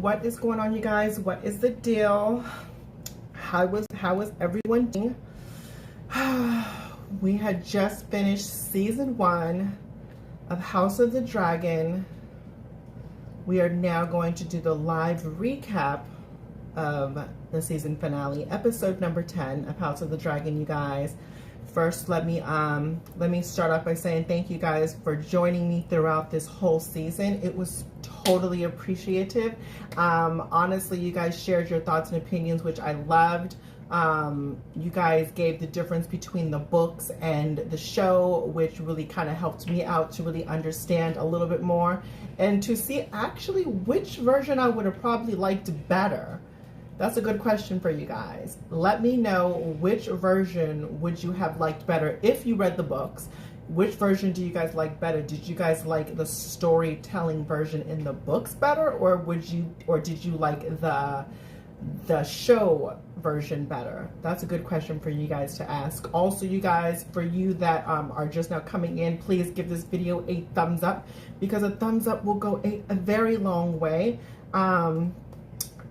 What is going on, you guys? What is the deal? How was everyone doing? We had just finished season 1 of House of the Dragon. We are now going to do the live recap of the season finale, episode number 10 of House of the Dragon, you guys. First, let me start off by saying thank you guys for joining me throughout this whole season. It was totally appreciative. Honestly, you guys shared your thoughts and opinions, which I loved. You guys gave the difference between the books and the show, which really kind of helped me out to really understand a little bit more and to see actually which version I would have probably liked better. That's a good question for you guys. Let me know which version would you have liked better if you read the books. Which version do you guys like better? Did you guys like the storytelling version in the books better, or did you like the show version better? That's a good question for you guys to ask. Also, you guys, for you that are just now coming in, please give this video a thumbs up, because a thumbs up will go a very long way.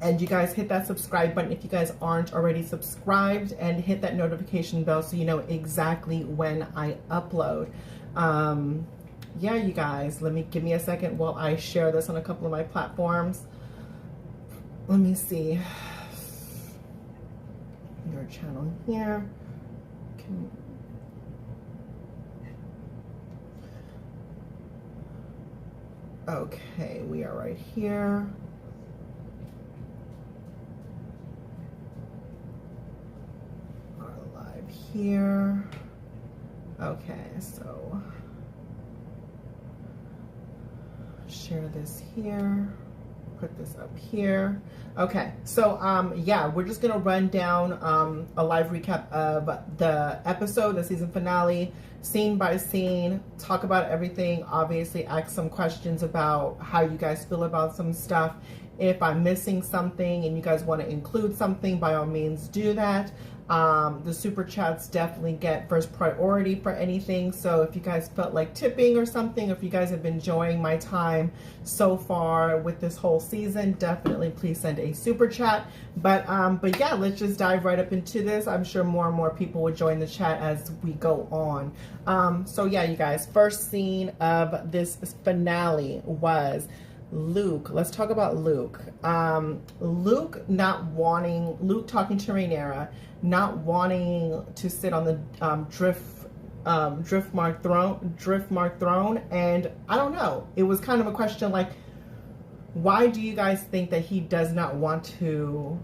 And you guys hit that subscribe button if you guys aren't already subscribed, and hit that notification bell so you know exactly when I upload. Yeah, you guys, give me a second while I share this on a couple of my platforms. Let me see. Your channel here. Okay, we are right here. Here. Okay, so share this here, put this up here. Okay, so yeah, we're just gonna run down a live recap of the episode, the season finale, scene by scene, talk about everything, obviously ask some questions about how you guys feel about some stuff. If I'm missing something and you guys want to include something, by all means do that. The super chats definitely get first priority for anything. So if you guys felt like tipping or something, if you guys have been enjoying my time so far with this whole season, definitely please send a super chat. But yeah, let's just dive right up into this. I'm sure more and more people will join the chat as we go on. So yeah, you guys, first scene of this finale was Luke. Let's talk about Luke. Luke talking to Rhaenyra, not wanting to sit on the Driftmark throne, and I don't know. It was kind of a question like, why do you guys think that he does not want to?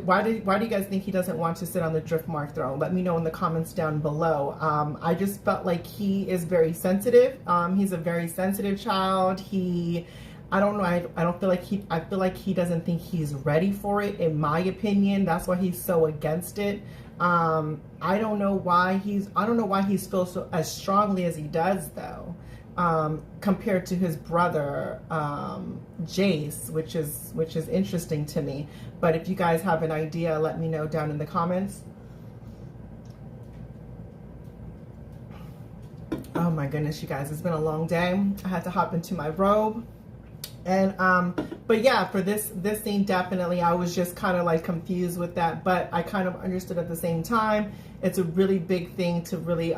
Why do you guys think he doesn't want to sit on the Driftmark throne? Let me know in the comments down below. I just felt like he is very sensitive. He's a very sensitive child. I don't know. I feel like he doesn't think he's ready for it, in my opinion. That's why he's so against it. I don't know why he feels so as strongly as he does, though, compared to his brother, Jace, which is interesting to me. But if you guys have an idea, let me know down in the comments. Oh my goodness, you guys, it's been a long day. I had to hop into my robe. And but yeah, for this scene, definitely I was just kind of like confused with that, but I kind of understood at the same time. It's a really big thing to really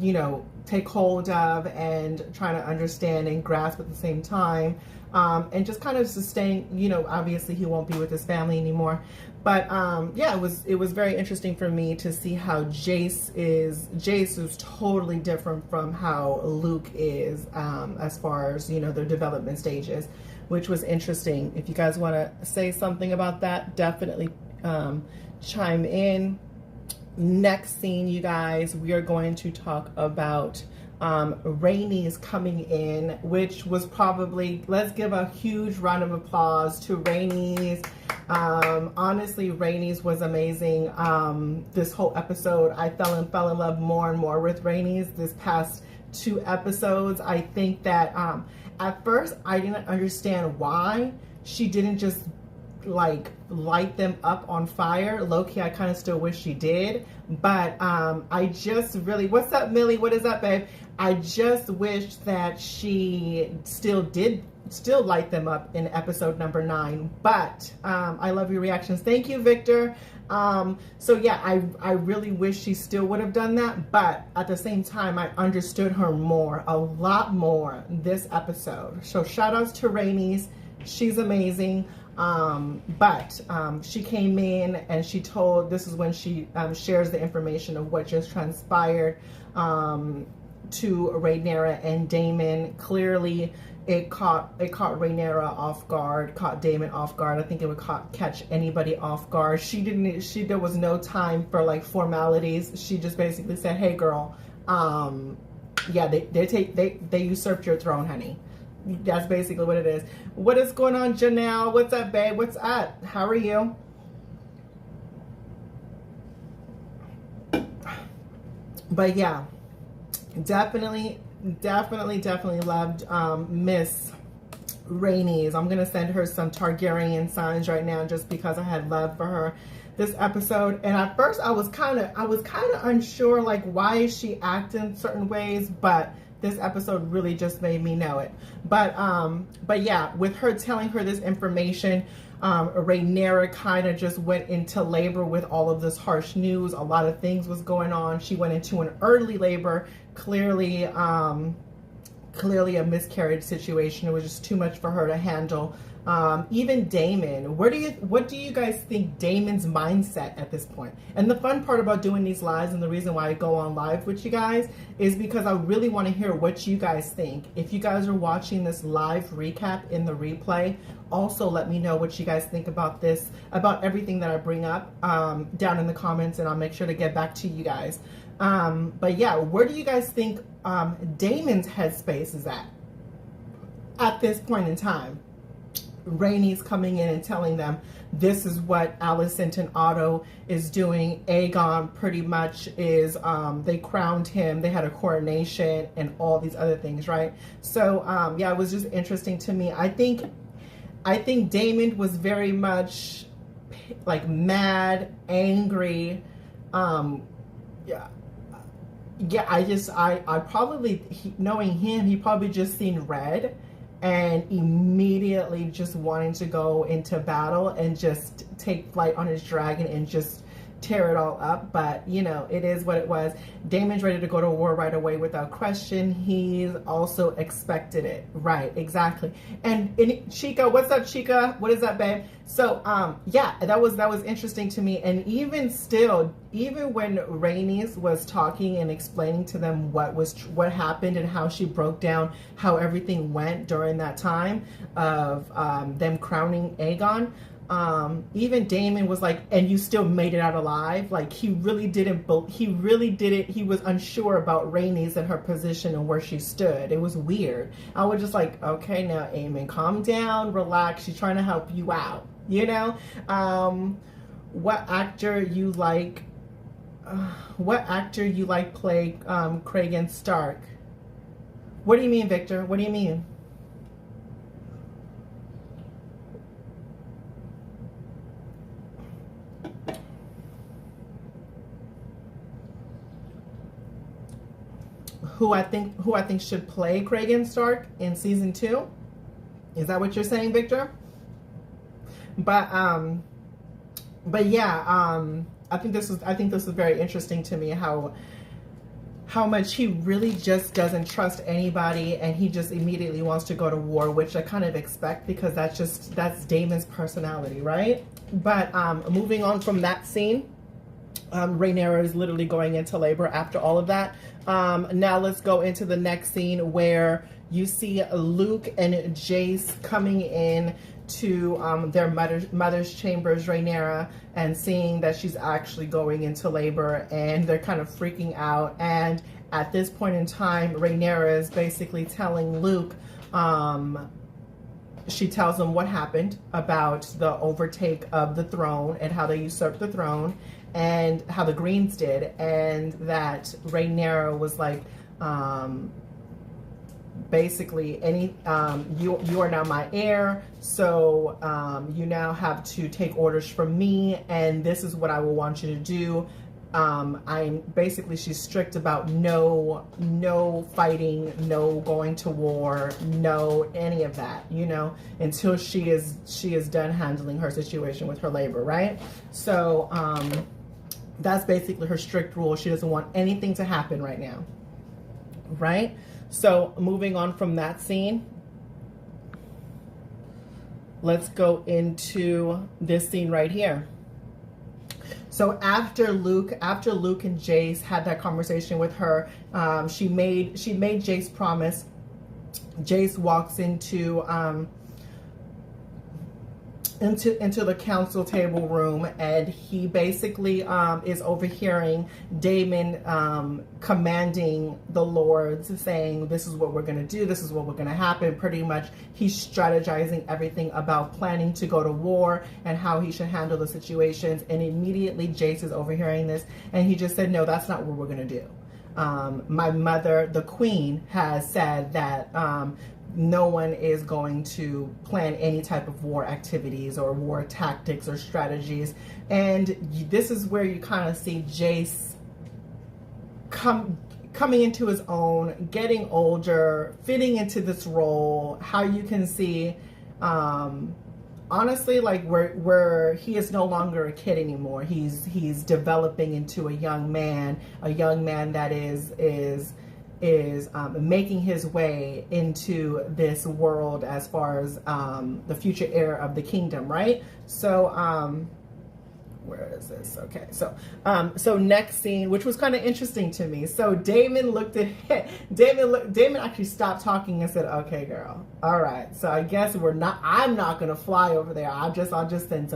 you know, take hold of and trying to understand and grasp at the same time, and just kind of sustain. You know, obviously he won't be with his family anymore, but yeah, it was very interesting for me to see how Jace is totally different from how Luke is, as far as, you know, their development stages, which was interesting. If you guys want to say something about that, definitely chime in. Next scene, you guys, we are going to talk about Rhaenys coming in, which was probably, let's give a huge round of applause to Rhaenys. Honestly, Rhaenys was amazing. This whole episode, I fell in love more and more with Rhaenys this past 2 episodes. I think that at first I didn't understand why she didn't just like light them up on fire. Low-key, I kind of still wish she did, But I just really, what's up, Millie? What is up, babe? I just wish that she still light them up in episode number 9. But I love your reactions. Thank you, Victor. So yeah, I really wish she still would have done that, but at the same time, I understood her more, a lot more this episode. So shout outs to Rhaenys. She's amazing. But she came in and she told, this is when she shares the information of what just transpired to Rhaenyra and Daemon. Clearly it caught Rhaenyra off guard, caught Daemon off guard. I think it would catch anybody off guard. There was no time for like formalities. She just basically said, hey girl, yeah, they usurped your throne, honey. That's basically what it is. What is going on, Janelle? What's up, babe? What's up? How are you? But yeah, definitely loved Miss Rhaenys. I'm gonna send her some Targaryen signs right now just because I had love for her this episode. And at first I was kind of unsure, like, why is she acting certain ways, but this episode really just made me know it. But yeah, with her telling her this information, Rhaenyra kind of just went into labor with all of this harsh news. A lot of things was going on. She went into an early labor, clearly a miscarriage situation. It was just too much for her to handle. Even Daemon, what do you guys think Daemon's mindset at this point? And the fun part about doing these lives, and the reason why I go on live with you guys, is because I really want to hear what you guys think. If you guys are watching this live recap in the replay, also let me know what you guys think about this, about everything that I bring up down in the comments, and I'll make sure to get back to you guys. But yeah, where do you guys think Daemon's headspace is at this point in time? Rhaenys coming in and telling them this is what Alicent and Otto is doing. Aegon pretty much is, they crowned him, they had a coronation and all these other things, right? So yeah, it was just interesting to me. I think Daemon was very much like mad, angry. Yeah, I probably, knowing him, he probably just seen red and immediately just wanting to go into battle and just take flight on his dragon and just tear it all up. But you know, it is what it was. Daemon's ready to go to war right away without question. He's also expected it, right? Exactly. And Chica, what's up, Chica? What is up, babe? So yeah, that was interesting to me. And even still, even when Rhaenys was talking and explaining to them what happened and how she broke down how everything went during that time of them crowning Aegon, even Daemon was like, and you still made it out alive. Like he really didn't, he was unsure about Rhaenys and her position and where she stood. It was weird. I was just like, okay, now Aemon, calm down, relax. She's trying to help you out, you know? What actor you like play Cregan Stark? What do you mean, Victor? What do you mean? Who I think should play Cregan Stark in season 2? Is that what you're saying, Victor? But yeah, I think this is very interesting to me, how much he really just doesn't trust anybody, and he just immediately wants to go to war, which I kind of expect, because that's Daemon's personality, right? But moving on from that scene, Rhaenyra is literally going into labor after all of that. Now let's go into the next scene where you see Luke and Jace coming in to their mother's chambers, Rhaenyra, and seeing that she's actually going into labor, and they're kind of freaking out. And at this point in time, Rhaenyra is basically telling Luke, she tells him what happened about the overtake of the throne and how they usurped the throne and how the Greens did, and that Rhaenyra was like, basically, you are now my heir, so you now have to take orders from me, and this is what I will want you to do. I'm basically, she's strict about no fighting, no going to war, no any of that, you know, until she is done handling her situation with her labor, right? So that's basically her strict rule. She doesn't want anything to happen right now, right? So moving on from that scene, let's go into this scene right here. So after Luke and Jace had that conversation with her, she made Jace promise. Jace walks into the council table room, and he basically is overhearing Daemon commanding the lords, saying, this is what we're going to do, this is what we're going to happen. Pretty much he's strategizing everything about planning to go to war and how he should handle the situations. And immediately Jace is overhearing this, and he just said, no, that's not what we're going to do. My mother, the queen, has said that no one is going to plan any type of war activities or war tactics or strategies. And this is where you kind of see Jace coming into his own, getting older, fitting into this role. How you can see, honestly, like where he is no longer a kid anymore. He's developing into a young man that is making his way into this world as far as the future heir of the kingdom, right? So where is this? Okay, so next scene, which was kind of interesting to me. So Daemon looked at Daemon actually stopped talking and said, okay, girl, all right, so I guess I'm not gonna fly over there. I'll just send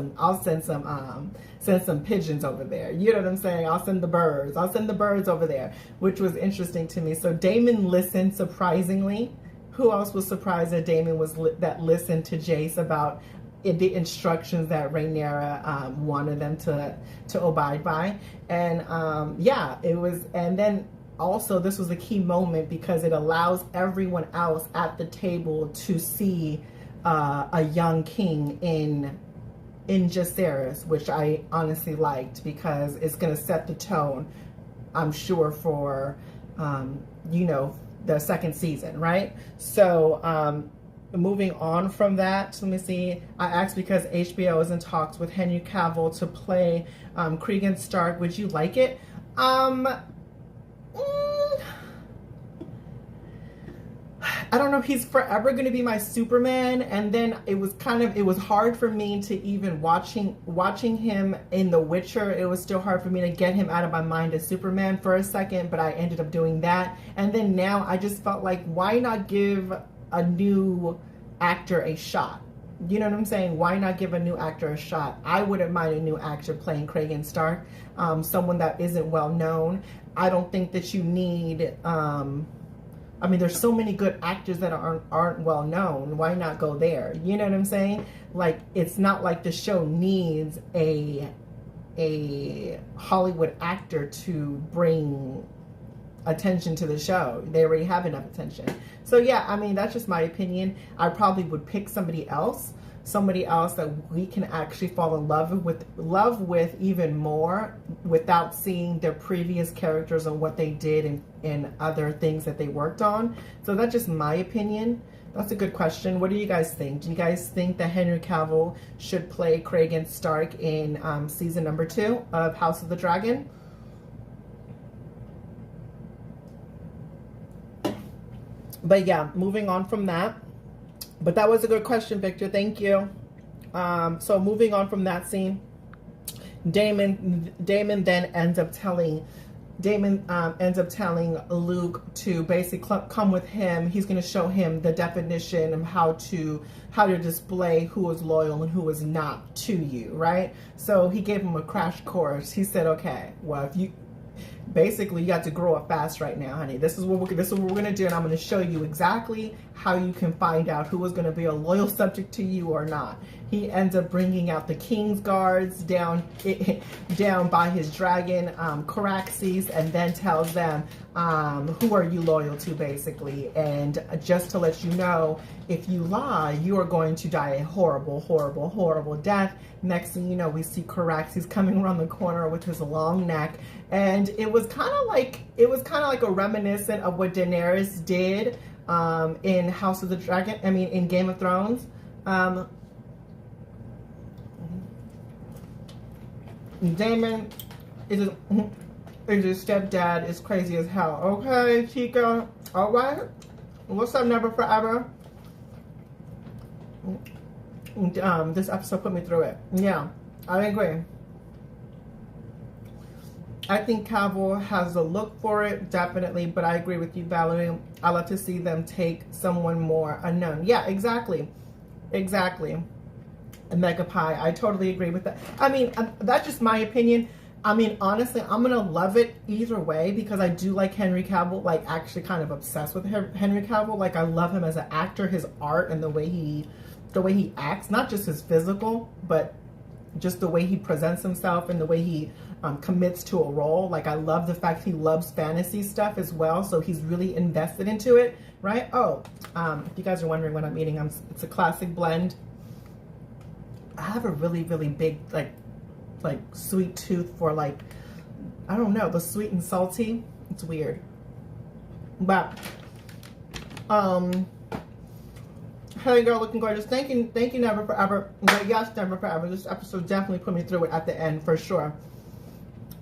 some pigeons over there. You know what I'm saying? I'll send the birds over there, which was interesting to me. So Daemon listened, surprisingly. Who else was surprised that Daemon that listened to Jace about the instructions that Rhaenyra wanted them to abide by? And yeah, it was. And then also, this was a key moment because it allows everyone else at the table to see a young king in Jacaerys, which I honestly liked, because it's going to set the tone, I'm sure, for you know, the second season, right? So moving on from that, let me see. I asked because HBO is in talks with Henry Cavill to play Cregan Stark. Would you like it? I don't know. He's forever going to be my Superman. And then it was hard for me to even watching him in The Witcher. It was still hard for me to get him out of my mind as Superman for a second, but I ended up doing that. And then now I just felt like, why not give a new actor a shot? You know what I'm saying? Why not give a new actor a shot? I wouldn't mind a new actor playing Cregan Stark, someone that isn't well known. I don't think that you need, I mean, there's so many good actors that aren't well known. Why not go there? You know what I'm saying? Like, it's not like the show needs a Hollywood actor to bring attention to the show. They already have enough attention. So yeah, I mean, that's just my opinion. I probably would pick somebody else that we can actually fall in love with even more, without seeing their previous characters and what they did in other things that they worked on. So that's just my opinion. That's a good question. What do you guys think? Do you guys think that Henry Cavill should play Cregan Stark in season number 2 of House of the Dragon? But yeah, moving on from that. But that was a good question, Victor. Thank you. So moving on from that scene, Daemon then ends up telling Luke to basically come with him. He's going to show him the definition of how to display who is loyal and who is not to you, right? So he gave him a crash course. He said, okay, well, if you basically you have to grow up fast right now, honey. This is what we're gonna do, and I'm gonna show you exactly how you can find out who is gonna be a loyal subject to you or not. He ends up bringing out the king's guards down by his dragon, Caraxes, and then tells them who are you loyal to, basically. And just to let you know, if you lie, you are going to die a horrible, horrible, horrible death. Next thing you know, we see Caraxes coming around the corner with his long neck, and it was kind of like a reminiscent of what Daenerys did in House of the Dragon. I mean, in Game of Thrones. Daemon is his stepdad is crazy as hell. Okay, Chica. All right. What's up, Never Forever? This episode put me through it. Yeah, I agree. I think Cavill has a look for it, definitely, but I agree with you, Valerie. I love to see them take someone more unknown. Yeah, exactly. Exactly. Mega Pie, I totally agree with that. I mean, that's just my opinion. I mean, honestly, I'm gonna love it either way because I do like Henry Cavill, like actually kind of obsessed with Henry Cavill. Like I love him as an actor, his art and the way he acts, not just his physical, but just the way he presents himself and the way he commits to a role. Like I love the fact he loves fantasy stuff as well, so he's really invested into it, right? Oh, if you guys are wondering what I'm eating, it's a classic blend. I have a really, really big, like sweet tooth for like, I don't know, the sweet and salty. It's weird. But, hey girl, looking gorgeous. Thank you, Never Forever. But yes, Never Forever. This episode definitely put me through it at the end for sure.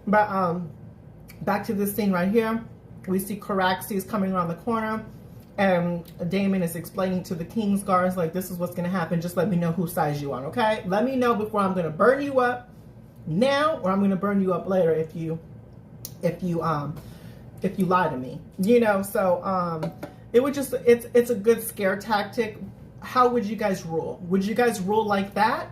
But, back to this scene right here. We see Caraxes coming around the corner. And Daemon is explaining to the king's guards, like, this is what's going to happen. Just let me know whose side you on, okay? Let me know before I'm going to burn you up now, or I'm going to burn you up later if you lie to me. You know, so it would just, it's a good scare tactic. How would you guys rule? Would you guys rule like that?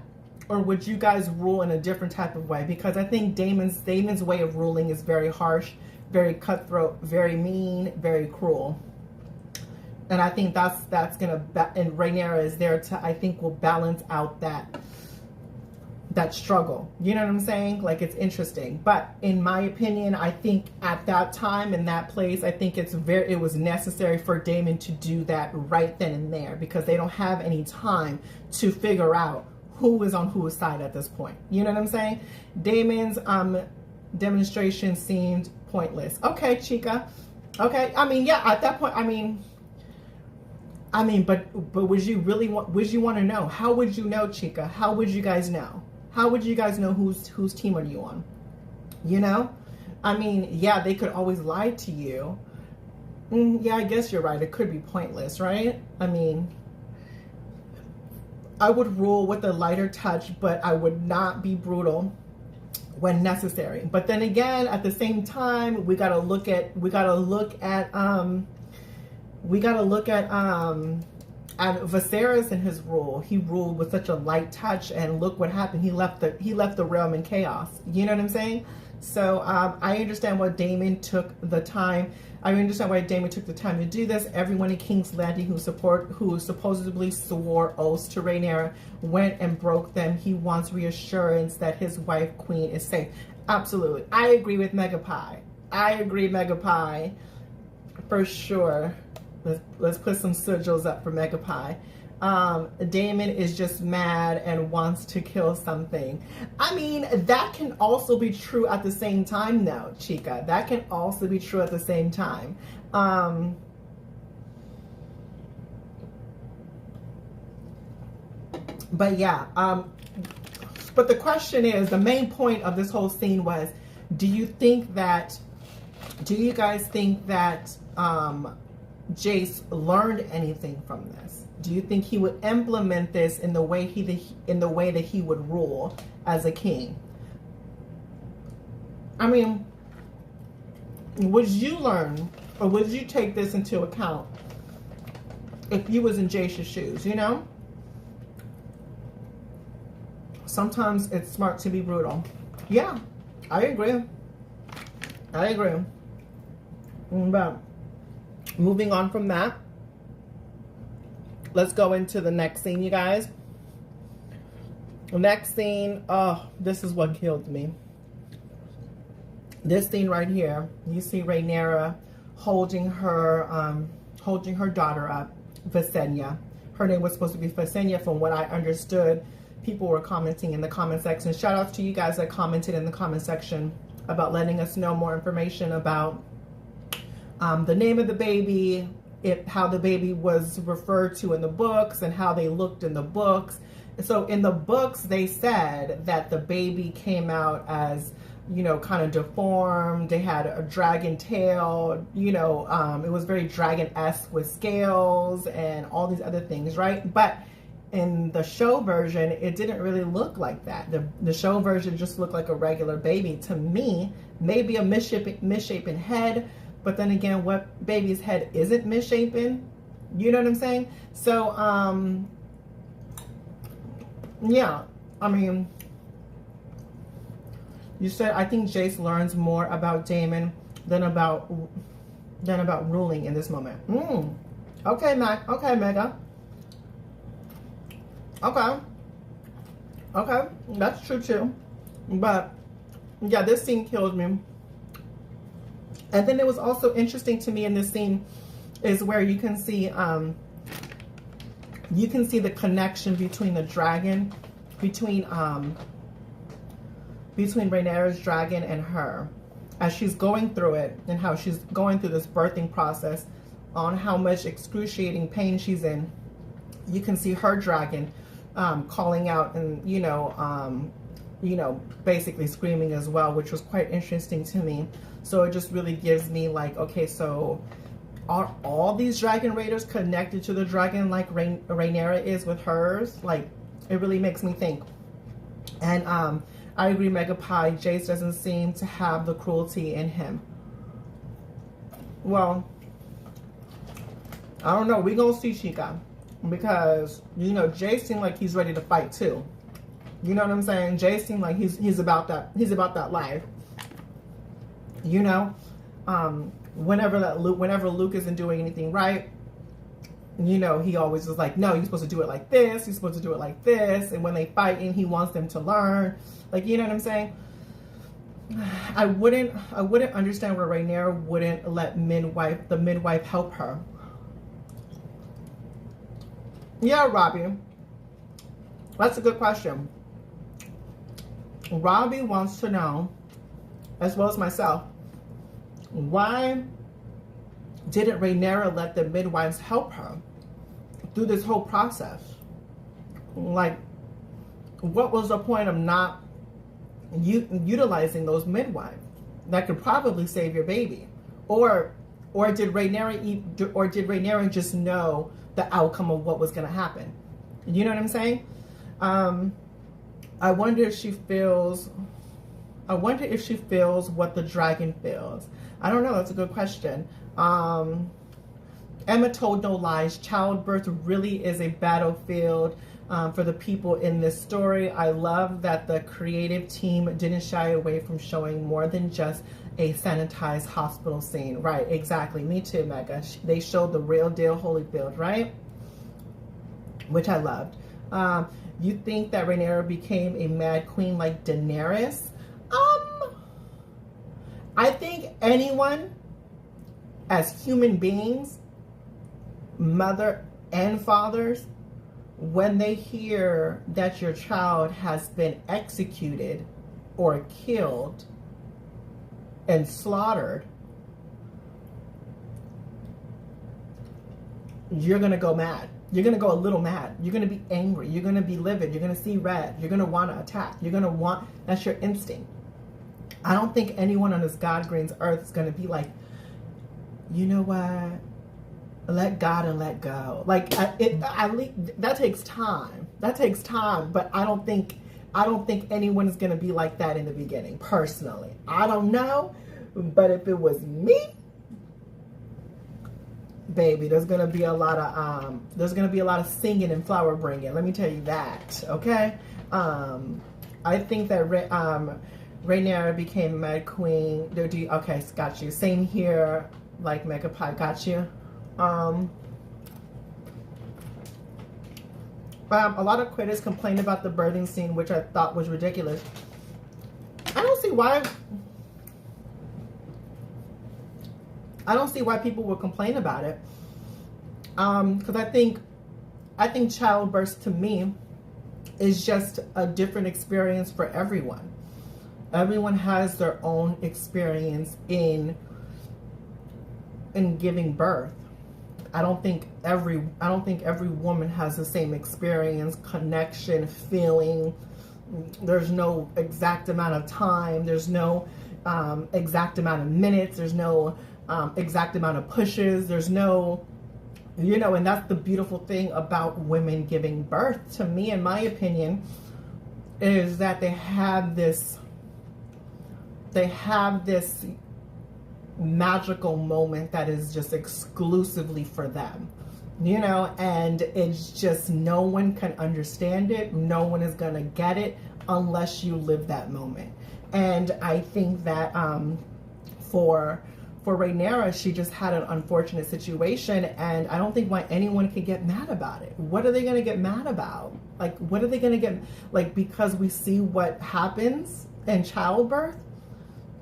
Or would you guys rule in a different type of way? Because I think Daemon's way of ruling is very harsh, very cutthroat, very mean, very cruel. And I think that's gonna, and Rhaenyra is there to, I think, will balance out that struggle. You know what I'm saying? Like, it's interesting. But in my opinion, I think at that time, in that place, I think it was necessary for Daemon to do that right then and there, because they don't have any time to figure out who is on whose side at this point. You know what I'm saying? Daemon's demonstration seemed pointless. Okay, Chica. Okay. I mean, yeah, at that point, I mean, but would you want to know? How would you know, Chica? How would you guys know? How would you guys know whose team are you on? You know? I mean, yeah, they could always lie to you. Yeah, I guess you're right. It could be pointless, right? I mean, I would rule with a lighter touch, but I would not be brutal when necessary. But then again, at the same time, we gotta look at Viserys and his rule. He ruled with such a light touch, and look what happened. He left the realm in chaos. You know what I'm saying? So I understand why Daemon took the time. I understand why Daemon took the time to do this. Everyone in King's Landing who supposedly swore oaths to Rhaenyra went and broke them. He wants reassurance that his wife Queen is safe. Absolutely, I agree with Mega Pie. I agree, Mega Pie, for sure. Let's put some sigils up for Mega Pie. Daemon is just mad and wants to kill something. I mean, that can also be true at the same time, though, Chica. That can also be true at the same time. But yeah, but the question is, the main point of this whole scene was, do you guys think that Jace learned anything from this? Do you think he would implement this in the way that he would rule as a king? I mean, would you learn, or would you take this into account if you was in Jace's shoes? You know, sometimes it's smart to be brutal. Yeah, I agree. I agree. But moving on from that, let's go into the next scene, you guys. The next scene, oh, this is what killed me. This scene right here, you see Rhaenyra holding her daughter up, Visenya. Her name was supposed to be Visenya, from what I understood. People were commenting in the comment section. Shout out to you guys that commented in the comment section about letting us know more information about the name of the baby, how the baby was referred to in the books, and how they looked in the books. So in the books, they said that the baby came out as, you know, kind of deformed. They had a dragon tail, you know, it was very dragon-esque with scales and all these other things, right? But in the show version, it didn't really look like that. The show version just looked like a regular baby to me. Maybe a misshapen head, but then again, what baby's head isn't misshapen? You know what I'm saying? So, yeah, I mean, you said, I think Jace learns more about Daemon than about ruling in this moment. Okay, Mac. Okay, Mega. Okay, that's true too. But yeah, this scene killed me. And then it was also interesting to me in this scene is where you can see the connection between the dragon, between Rhaenyra's dragon and her, as she's going through it, and how she's going through this birthing process, on how much excruciating pain she's in. You can see her dragon calling out and, you know, basically screaming as well, which was quite interesting to me. So it just really gives me like, okay, so are all these dragon raiders connected to the dragon like Rhaenyra is with hers? Like, it really makes me think. And I agree, Mega Pie, Jace doesn't seem to have the cruelty in him. Well, I don't know. We gonna see, Chica. Because, you know, Jace seemed like he's ready to fight too. You know what I'm saying? Jace seemed like he's about that life. You know? Whenever Luke isn't doing anything right, you know, he always is like, no, you're supposed to do it like this, you're supposed to do it like this. And when they fight and he wants them to learn, like, you know what I'm saying? I wouldn't understand where Rhaenyra wouldn't let the midwife help her. Yeah, Robbie. That's a good question. Robbie wants to know, as well as myself, why didn't Rhaenyra let the midwives help her through this whole process? Like, what was the point of not utilizing those midwives that could probably save your baby? Or did Rhaenyra just know the outcome of what was going to happen? You know what I'm saying? I wonder if she feels what the dragon feels. I don't know. That's a good question. Emma told no lies. Childbirth really is a battlefield for the people in this story. I love that the creative team didn't shy away from showing more than just a sanitized hospital scene. Right, exactly. Me too, Mega. They showed the real deal Holyfield, right? Which I loved. You think that Rhaenyra became a mad queen like Daenerys? I think anyone, as human beings, mother and fathers, when they hear that your child has been executed or killed and slaughtered, you're going to go mad. You're going to go a little mad. You're going to be angry. You're going to be livid. You're going to see red. You're going to want to attack. You're going to want, that's your instinct. I don't think anyone on this God Green's earth is going to be like, you know what? Let God and let go. Like, that takes time. That takes time. But I don't think anyone is going to be like that in the beginning, personally. I don't know. But if it was me, baby, there's going to be a lot of singing and flower bringing. Let me tell you that. Okay. I think that Rhaenyra became Mad Queen. Okay, got you. Same here, like Mega Pie, got you. A lot of critics complained about the birthing scene, which I thought was ridiculous. I don't see why people would complain about it. Because I think childbirth to me is just a different experience for everyone. Everyone has their own experience in giving birth. I don't think every woman has the same experience, connection, feeling. There's no exact amount of time. There's no exact amount of minutes. There's no exact amount of pushes. There's no, and that's the beautiful thing about women giving birth, to me, in my opinion, is that they have this magical moment that is just exclusively for them, and it's just no one can understand it. No one is going to get it unless you live that moment. And I think that for Rhaenyra, she just had an unfortunate situation, and I don't think why anyone can get mad about it. What are they going to get mad about? Like, what are they going to get, like, because we see what happens in childbirth?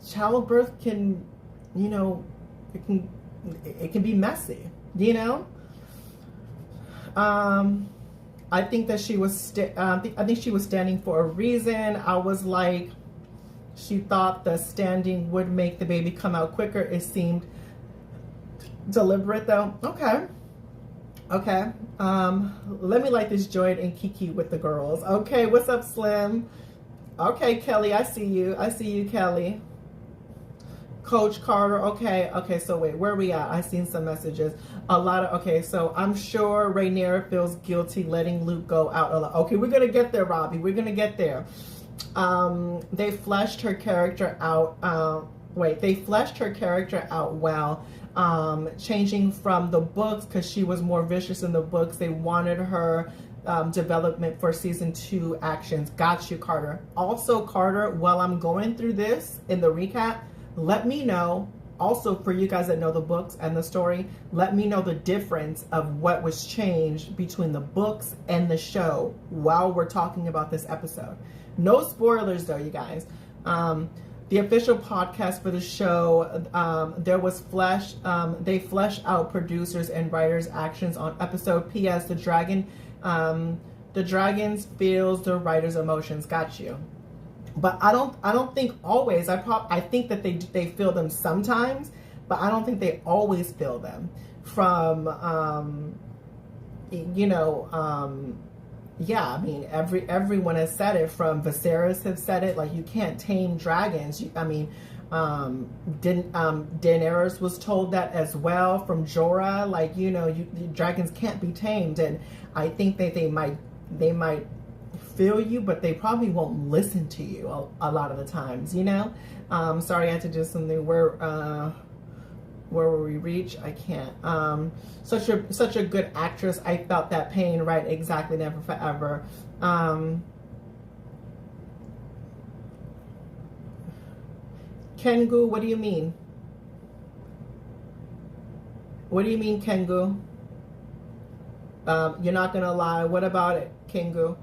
Childbirth can, it can be messy, I think that she was I think she was standing for a reason. I was like, she thought the standing would make the baby come out quicker. It seemed deliberate though. Okay. Let me light this joint and kiki with the girls. Okay, what's up, Slim? Okay, Kelly, I see you, Kelly. Coach Carter, okay, so wait, where are we at? I seen some messages. So I'm sure Rhaenyra feels guilty letting Luke go out alone. Okay, we're gonna get there, Robbie. We're gonna get there. They fleshed her character out. They fleshed her character out well. Changing from the books, because she was more vicious in the books. They wanted her development for season 2 actions. Got you, Carter. Also, Carter, while I'm going through this in the recap, let me know, also for you guys that know the books and the story, let me know the difference of what was changed between the books and the show while we're talking about this episode. No spoilers though, you guys. The official podcast for the show, there was they fleshed out producers and writers' actions on episode. P.S. The dragons feels the writer's emotions. Got you. But I don't think always. I think that they feel them sometimes, but I don't think they always feel them. From yeah, I mean everyone has said it. From Viserys have said it. Like, you can't tame dragons. Daenerys was told that as well from Jorah. Like, dragons can't be tamed, and I think that they might feel you, but they probably won't listen to you a lot of the times, Sorry, I had to do something. Where will we reach? I can't. Such a good actress. I felt that pain, right? Exactly. Never forever. Kengu, what do you mean? What do you mean, Kengu? You're not gonna lie. What about it, Kengu?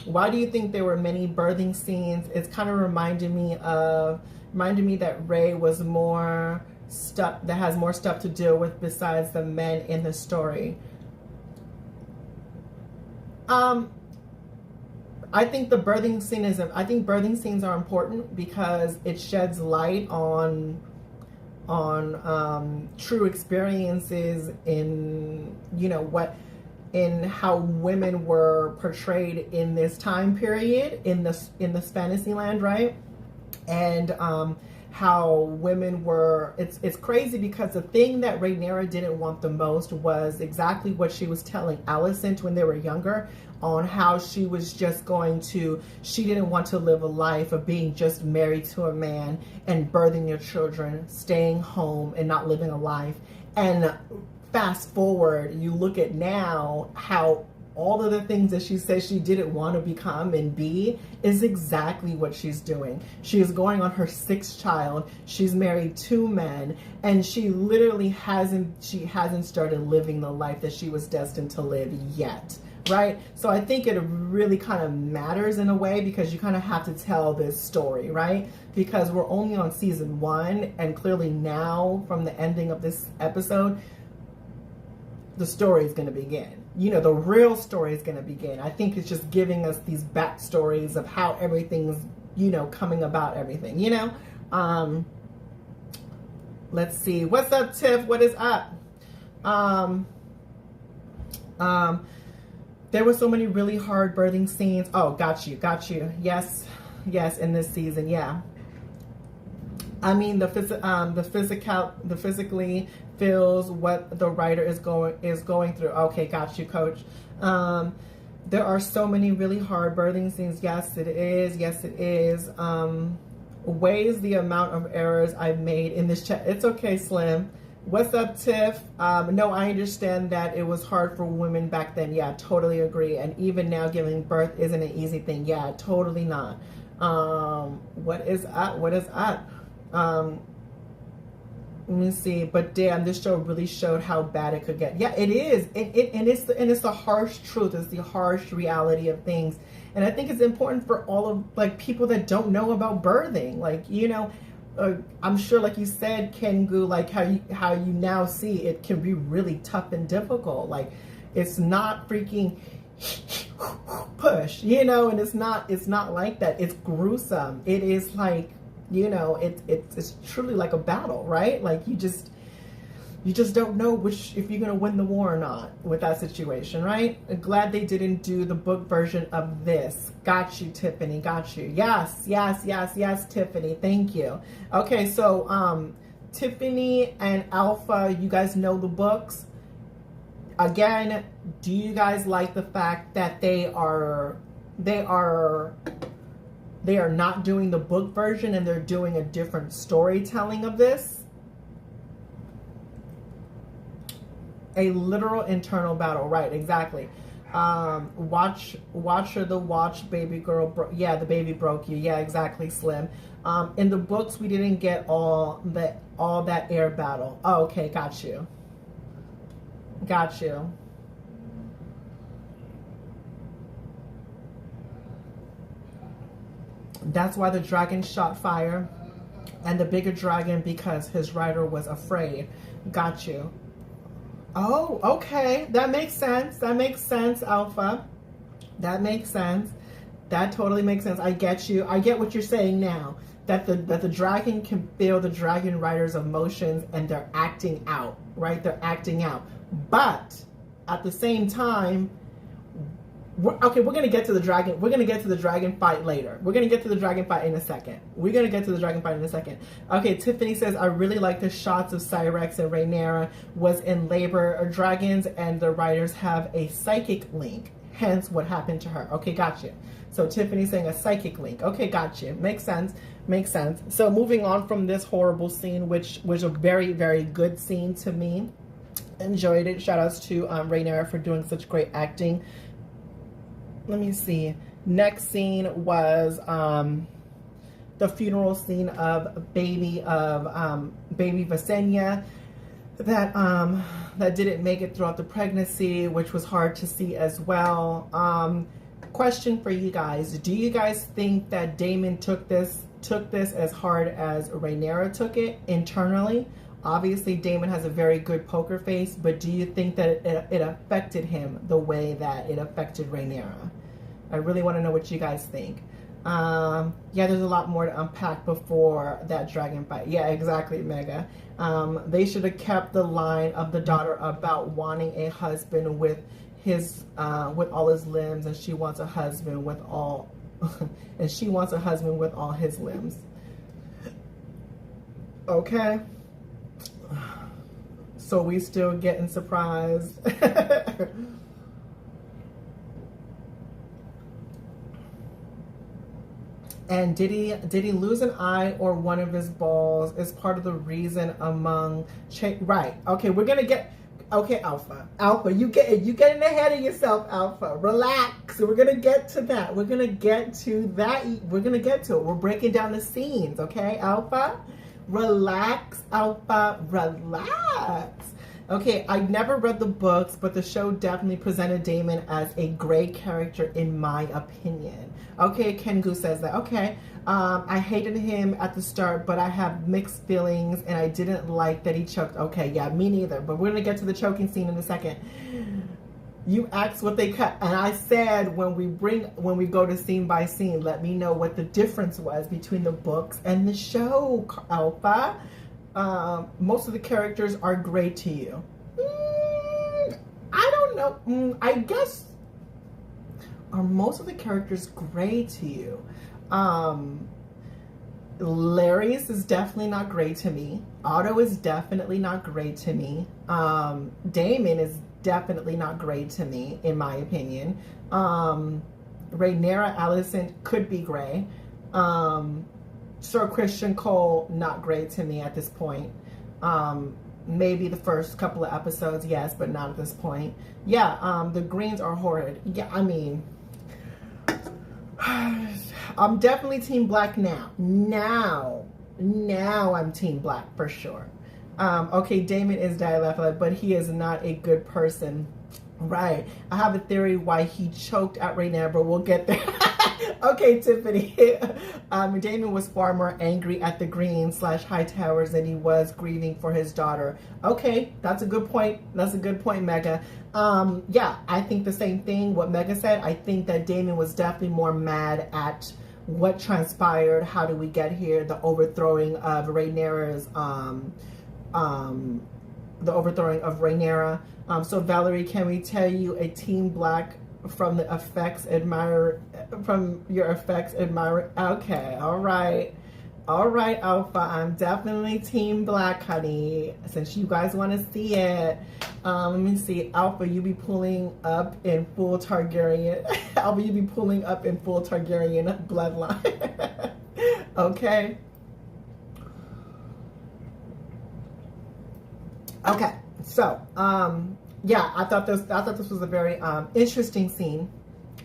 Why do you think there were many birthing scenes? It's kind of reminded me that Rey was more stuff that has more stuff to deal with besides the men in the story. I think birthing scenes are important because it sheds light on true experiences in in how women were portrayed in this time period in this fantasy land, right? And how women were, it's crazy because the thing that Rhaenyra didn't want the most was exactly what she was telling Alicent when they were younger, on how she was just she didn't want to live a life of being just married to a man and birthing your children, staying home and not living a life. And fast forward, you look at now how all of the things that she says she didn't want to become and be is exactly what she's doing. She is going on her 6th child. She's married 2 men, and she literally hasn't started living the life that she was destined to live yet. Right? So I think it really kind of matters in a way, because you kind of have to tell this story, right? Because we're only on season 1, and clearly now from the ending of this episode, the story is going to begin. You know, the real story is going to begin. I think it's just giving us these backstories of how everything's, you know, coming about everything, you know? Let's see. What's up, Tiff? What is up? There were so many really hard birthing scenes. Oh, got you. Yes, in this season, yeah. I mean, the physically feels what the writer is going through. Okay, got you, Coach. There are so many really hard birthing scenes. Yes, it is. Weighs the amount of errors I've made in this chat. It's okay, Slim. What's up, Tiff? No, I understand that it was hard for women back then. Yeah, totally agree. And even now, giving birth isn't an easy thing. Yeah, totally not. What is up? Let me see. But damn, this show really showed how bad it could get. Yeah, it is. And it's the harsh truth. It's the harsh reality of things. And I think it's important for all of, like, people that don't know about birthing. Like, you know, I'm sure, like you said, Kengu, like how you now see it can be really tough and difficult. Like, it's not freaking push, you know, and it's not like that. It's gruesome. It is like, you know, it's truly like a battle, right? Like you just don't know if you're gonna win the war or not with that situation, right? I'm glad they didn't do the book version of this. Got you, Tiffany. Got you. Yes, Tiffany. Thank you. Okay, so Tiffany and Alpha, you guys know the books. Again, do you guys like the fact that they are not doing the book version and they're doing a different storytelling of this? A literal internal battle, right? Exactly. Watcher the watch baby girl yeah, the baby broke you. Yeah, exactly, Slim. In the books we didn't get all that air battle. Oh, okay, got you. That's why the dragon shot fire, and the bigger dragon because his rider was afraid. Got you. Oh, okay. That makes sense, Alpha. That makes sense. That totally makes sense. I get you. I get what you're saying now. That the dragon can feel the dragon rider's emotions and they're acting out, right? They're acting out. But at the same time, we're going to get to the dragon. We're going to get to the dragon fight later. We're going to get to the dragon fight in a second. Okay, Tiffany says, I really like the shots of Cyrex and Rhaenyra was in labor dragons and the riders have a psychic link. Hence what happened to her. Okay, gotcha. So Tiffany's saying a psychic link. Okay, gotcha. Makes sense. So moving on from this horrible scene, which was a very, very good scene to me. Enjoyed it. Shout outs to Rhaenyra for doing such great acting. Let me see. Next scene was the funeral scene of baby Visenya that didn't make it throughout the pregnancy, which was hard to see as well. Question for you guys: do you guys think that Daemon took this as hard as Rhaenyra took it internally? Obviously, Daemon has a very good poker face, but do you think that it affected him the way that it affected Rhaenyra? I really want to know what you guys think. Yeah, there's a lot more to unpack before that dragon fight. Yeah, exactly, Mega. They should have kept the line of the daughter about wanting a husband with all his limbs, and she wants a husband with all, and she wants a husband with all his limbs. Okay. So we still getting surprised. And did he lose an eye or one of his balls is part of the reason among right. Okay, we're gonna get Okay, Alpha, you getting ahead of yourself, Alpha. Relax. We're gonna get to that. We're gonna get to that. We're gonna get to it. We're breaking down the scenes, okay, Alpha? Relax, Alpha. Relax. Okay, I never read the books, but the show definitely presented Daemon as a great character in my opinion. Okay, Ken Gu says that. Okay, I hated him at the start, but I have mixed feelings, and I didn't like that he choked. Okay, yeah, me neither. But we're gonna get to the choking scene in a second. You asked what they cut, and I said when we go to scene by scene, let me know what the difference was between the books and the show, Alpha. Most of the characters are great to you. I don't know. I guess, are most of the characters great to you? Larius is definitely not great to me. Otto is definitely not great to me. Daemon is definitely not great to me, in my opinion. Rhaenyra Alicent could be gray. Sir Christian Cole, not great to me at this point. Maybe the first couple of episodes, yes, but not at this point. Yeah, the Greens are horrid. Yeah, I mean, I'm definitely Team Black now. Now I'm Team Black for sure. Okay, Daemon is dialectic, but he is not a good person. Right. I have a theory why he choked at Rhaenyra, but we'll get there. Okay, Tiffany. Daemon was far more angry at the Greens / Hightowers than he was grieving for his daughter. Okay, that's a good point. That's a good point, Mega. Yeah, I think the same thing, what Mega said. I think that Daemon was definitely more mad at what transpired. How did we get here? The overthrowing of Rhaenyra's, the overthrowing of Rhaenyra. So Valerie, can we tell you a Team Black from the effects admirer, from your effects admirer? Okay, all right, Alpha. I'm definitely Team Black, honey. Since you guys want to see it, let me see. Alpha, you be pulling up in full Targaryen. Alpha, you be pulling up in full Targaryen bloodline. Okay. Okay, so yeah, I thought this was a very interesting scene.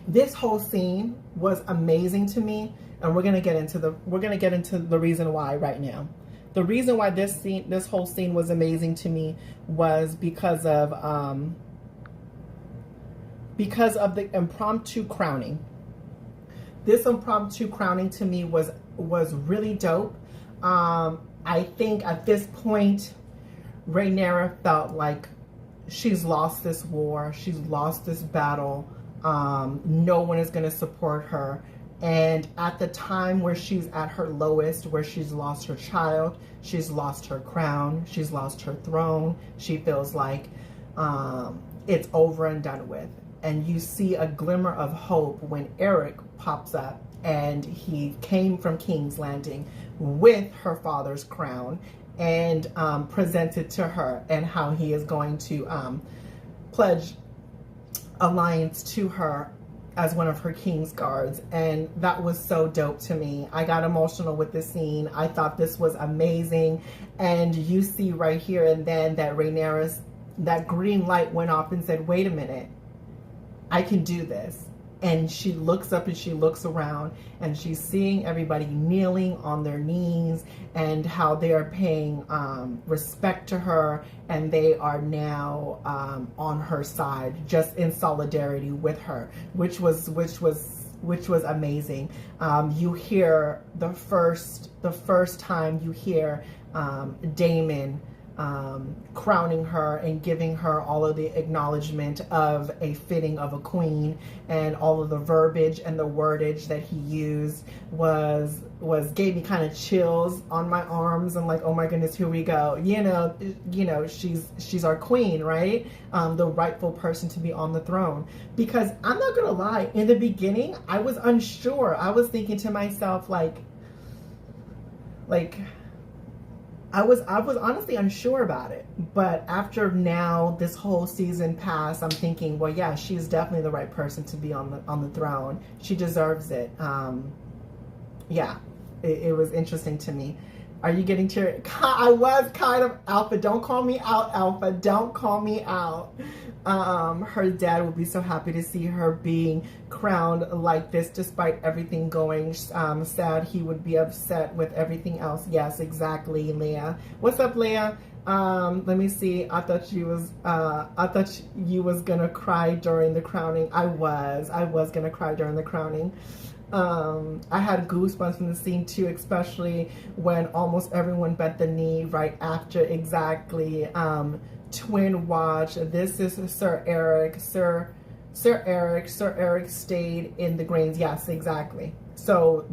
This whole scene was amazing to me, and we're gonna get into the reason why right now. The reason why this whole scene was amazing to me was because of the impromptu crowning. This impromptu crowning to me was really dope. I think at this point, Rhaenyra felt like she's lost this war, she's lost this battle. No one is going to support her. And at the time where she's at her lowest, where she's lost her child, she's lost her crown, she's lost her throne, she feels like it's over and done with. And you see a glimmer of hope when Eric pops up, and he came from King's Landing with her father's crown and presented to her, and how he is going to pledge alliance to her as one of her king's guards. And that was so dope to me. I got emotional with this scene. I thought this was amazing. And you see right here and then that Rhaenyra's, that green light went off and said, wait a minute, I can do this. And she looks up and she looks around, and she's seeing everybody kneeling on their knees, and how they are paying respect to her, and they are now on her side, just in solidarity with her, which was amazing. You hear the first time you hear Daemon crowning her and giving her all of the acknowledgement of a fitting of a queen, and all of the verbiage and the wordage that he used gave me kind of chills on my arms, and like, oh my goodness, here we go. You know, she's our queen, right? The rightful person to be on the throne. Because I'm not gonna lie, in the beginning I was unsure. I was thinking to myself like I was honestly unsure about it. But after now this whole season passed, I'm thinking, well, yeah, she's definitely the right person to be on the throne. She deserves it. Yeah, it was interesting to me. Are you getting teary? I was kind of Alpha. Don't call me out, Alpha. Don't call me out. Her dad would be so happy to see her being crowned like this, despite everything going sad. He would be upset with everything else. Yes, exactly, Leah. What's up, Leah? Let me see. I thought you was gonna cry during the crowning. I was gonna cry during the crowning. I had goosebumps from the scene too, especially when almost everyone bent the knee right after. Exactly. Twin watch. This is Sir Eric. Sir Eric stayed in the Greens. Yes, exactly. So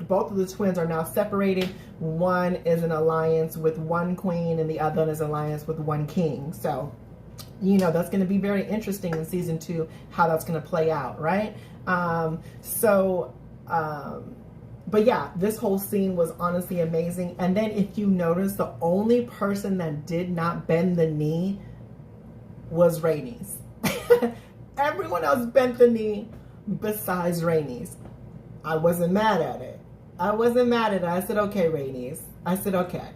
both of the twins are now separated. One is an alliance with one queen and the other is an alliance with one king. So, you know, that's going to be very interesting in season 2, how that's going to play out, right? But yeah, this whole scene was honestly amazing. And then if you notice, the only person that did not bend the knee was Rhaenys. Everyone else bent the knee besides Rhaenys. I wasn't mad at it. I said, okay, Rhaenys. I said, okay.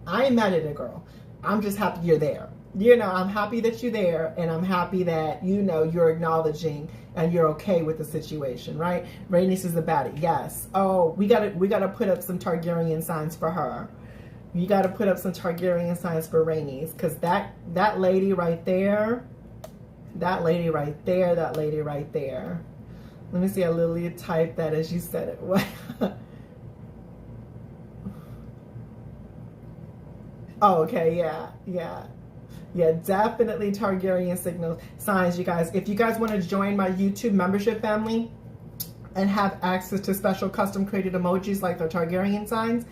I ain't mad at it, girl. I'm just happy you're there. You know, I'm happy that you're there, and I'm happy that, you know, you're acknowledging and you're okay with the situation, right? Rhaenys is the baddie. Yes. Oh, we gotta put up some Targaryen signs for her. You gotta put up some Targaryen signs for Rhaenys, because that lady right there, that lady right there. Let me see. I literally typed that as you said it. Oh, okay. Yeah, definitely Targaryen signals, signs, you guys. If you guys want to join my YouTube membership family and have access to special custom created emojis like the Targaryen signs,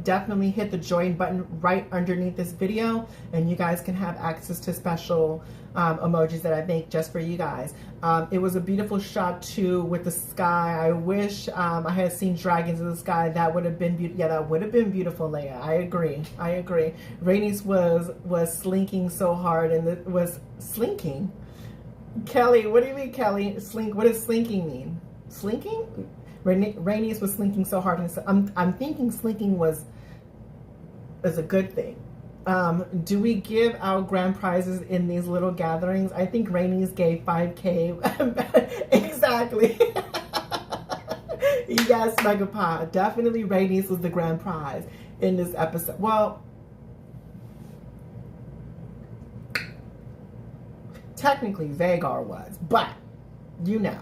definitely hit the join button right underneath this video, and you guys can have access to special emojis that I make just for you guys. It was a beautiful shot too with the sky. I wish I had seen dragons in the sky. That would have been beautiful. Yeah, that would have been beautiful, Leia. I agree. Rhaenys was slinking so hard, and it was slinking. Kelly, what do you mean, Kelly? Slink. What does slinking mean? Slinking? Rhaenys was slinking so hard, and I'm thinking slinking is a good thing. Do we give out grand prizes in these little gatherings? I think Rhaenys gave 5K. Exactly. Yes, Megapod. Definitely Rhaenys was the grand prize in this episode. Well, technically Vhagar was, but you know,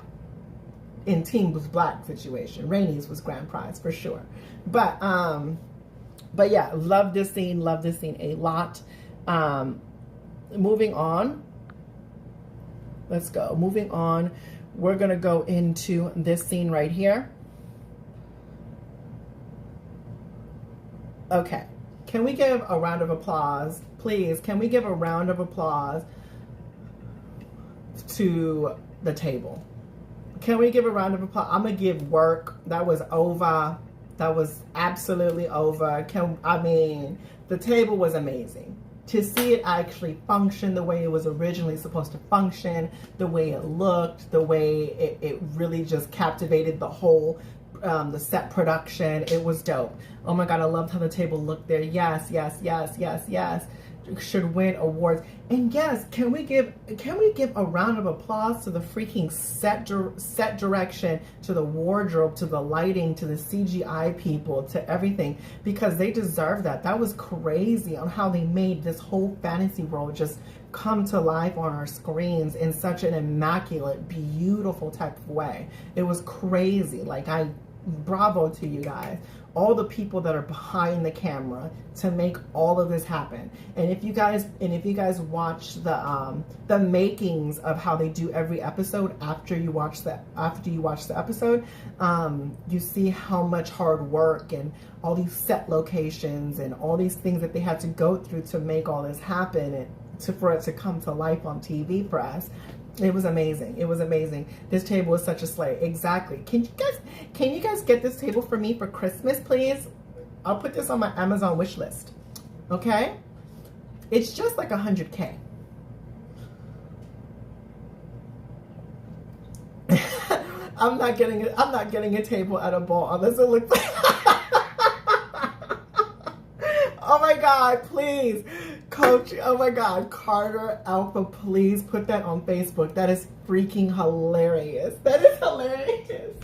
in Team was Black situation, Rhaenys was grand prize for sure. But yeah, love this scene a lot. Moving on. Let's go. Moving on. We're going to go into this scene right here. Okay. Can we give a round of applause? Please, can we give a round of applause to the table? Can we give a round of applause? I'm going to give work. That was over. That was absolutely over. The table was amazing. To see it actually function the way it was originally supposed to function, the way it looked, the way it really just captivated the whole, the set production. It was dope. Oh my God, I loved how the table looked there. Yes. Should win awards. And yes, can we give a round of applause to the freaking set direction, to the wardrobe, to the lighting, to the CGI people, to everything, because they deserve that. That was crazy on how they made this whole fantasy world just come to life on our screens in such an immaculate, beautiful type of way. It was crazy. Like, bravo to you guys, all the people that are behind the camera to make all of this happen. And if you guys watch the makings of how they do every episode after you watch the episode, you see how much hard work and all these set locations and all these things that they had to go through to make all this happen and for it to come to life on TV for us. It was amazing. This table is such a slay. Exactly. Can you guys get this table for me for Christmas, please? I'll put this on my Amazon wish list. Okay? It's just like 100K. I'm not getting a table at a ball unless it looks like God, please. Coach, oh my God, Carter Alpha, please put that on Facebook. That is freaking hilarious. That is hilarious.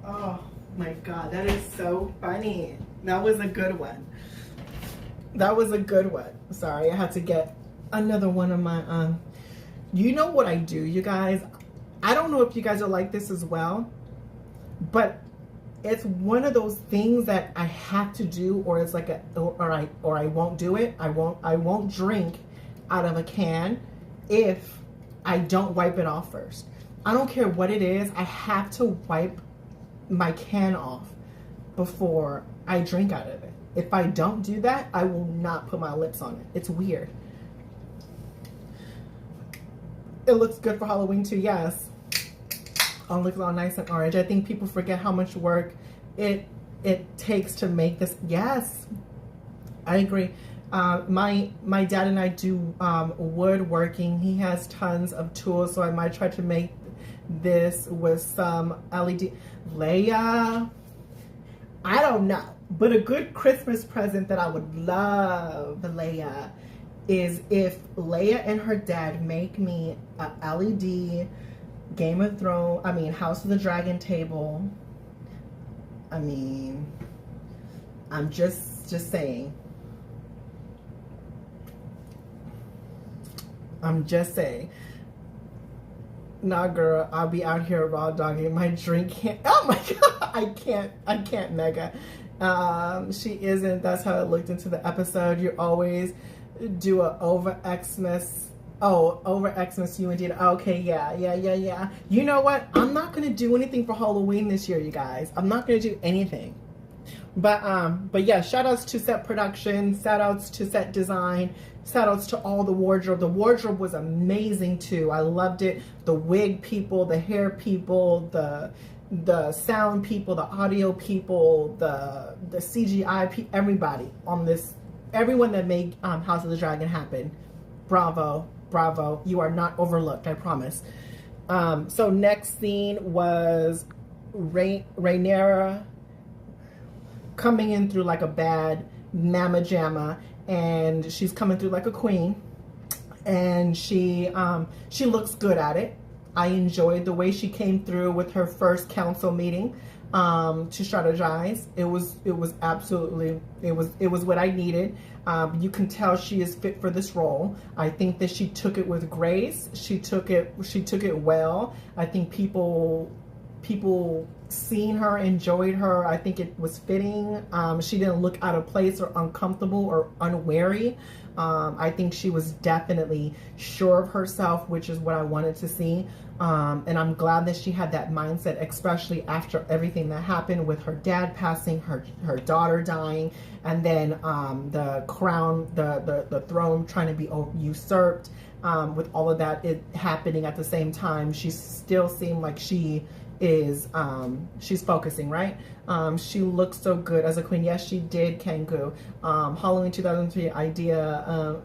Oh my God, that is so funny. That was a good one. That was a good one. Sorry, I had to get another one of my, you know what I do, you guys? I don't know if you guys are like this as well, but it's one of those things that I have to do, or it's like or I won't do it. I won't drink out of a can if I don't wipe it off first. I don't care what it is. I have to wipe my can off before I drink out of it. If I don't do that, I will not put my lips on it. It's weird. It looks good for Halloween too, yes. Oh, look, all nice and orange. I think people forget how much work it takes to make this. Yes, I agree. My dad and I do woodworking. He has tons of tools, so I might try to make this with some LED. Leia, I don't know, but a good Christmas present that I would love, Leia, is if Leia and her dad make me a LED Game of Thrones, House of the Dragon table. I'm just saying. I'm just saying. Nah, girl, I'll be out here raw dogging my drink. Oh my God, I can't, Mega. She isn't. That's how it looked into the episode. You always do a over Xmas. Oh, over Xmas, you indeed. Okay, yeah. You know what? I'm not gonna do anything for Halloween this year, you guys. I'm not gonna do anything. But yeah, shout outs to set production, shout outs to set design, shout outs to all the wardrobe. The wardrobe was amazing too. I loved it. The wig people, the hair people, the sound people, the audio people, the CGI people, everybody on this, everyone that made House of the Dragon happen. Bravo. You are not overlooked, I promise. So next scene was Rhaenyra coming in through like a bad mamma jamma, and she's coming through like a queen, and she looks good at it. I enjoyed the way she came through with her first council meeting to strategize. It was absolutely, it was what I needed. You can tell she is fit for this role. I think that she took it with grace. She took it well. I think people seen her, enjoyed her. I think it was fitting. She didn't look out of place or uncomfortable or unwary. I think she was definitely sure of herself, which is what I wanted to see. And I'm glad that she had that mindset, especially after everything that happened with her dad passing, her daughter dying, and then the crown, the throne trying to be usurped. With all of that happening at the same time, she still seemed like she is she's focusing, right? She looks so good as a queen. Yes, she did, Kangu. Halloween 2003 idea.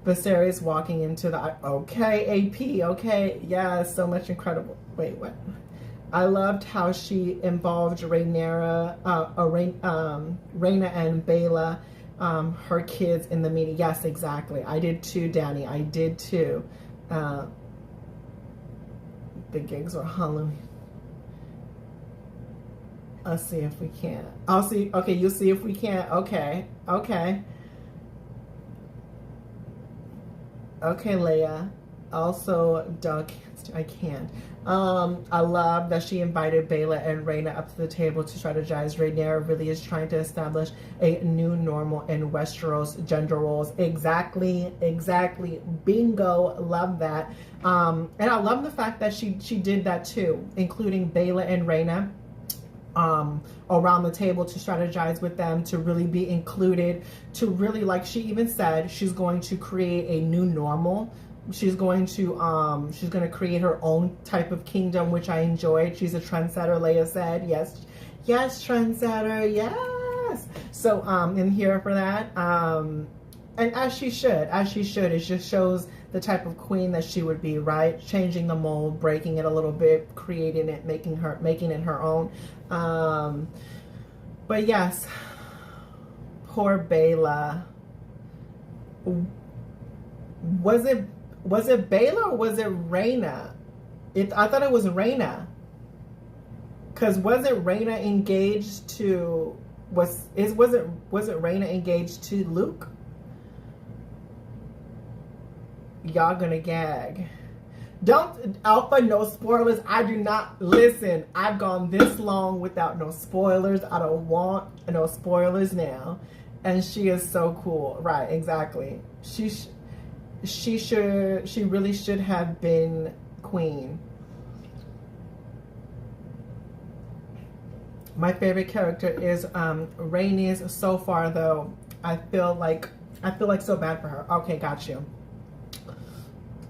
Viserys walking into the AP. Okay, yeah, so much incredible. Wait, what? I loved how she involved Rhaenyra and Baela, her kids, in the meeting. Yes, exactly. I did too, Danny. I did too. The gigs were Halloween. I'll see if we can. I'll see. Okay, you'll see if we can. Okay, Leia. Also, Doug, I can't. I love that she invited Baela and Rhaena up to the table to strategize. Rhaenyra really is trying to establish a new normal in Westeros gender roles. Exactly. Bingo. Love that. And I love the fact that she did that too, including Baela and Rhaena around the table to strategize with them, to really be included, to really, like she even said, she's going to create a new normal. She's going to create her own type of kingdom, which I enjoyed. She's a trendsetter, Leia said. Yes, trendsetter, yes. So I'm here for that. And as she should, it just shows the type of queen that she would be, right? Changing the mold, breaking it a little bit, creating it, making it her own. But yes, poor Bela. Was it Bela or was it Rhaena? I thought it was Rhaena. Cause wasn't Rhaena engaged to was it Rhaena engaged to Luke? Y'all gonna gag. Don't, Alpha, no spoilers. I do not, listen, I've gone this long without no spoilers. I don't want no spoilers now. And she is so cool. Right, exactly. She really should have been queen. My favorite character is Rhaenys so far, though. I feel like so bad for her. Okay, got you.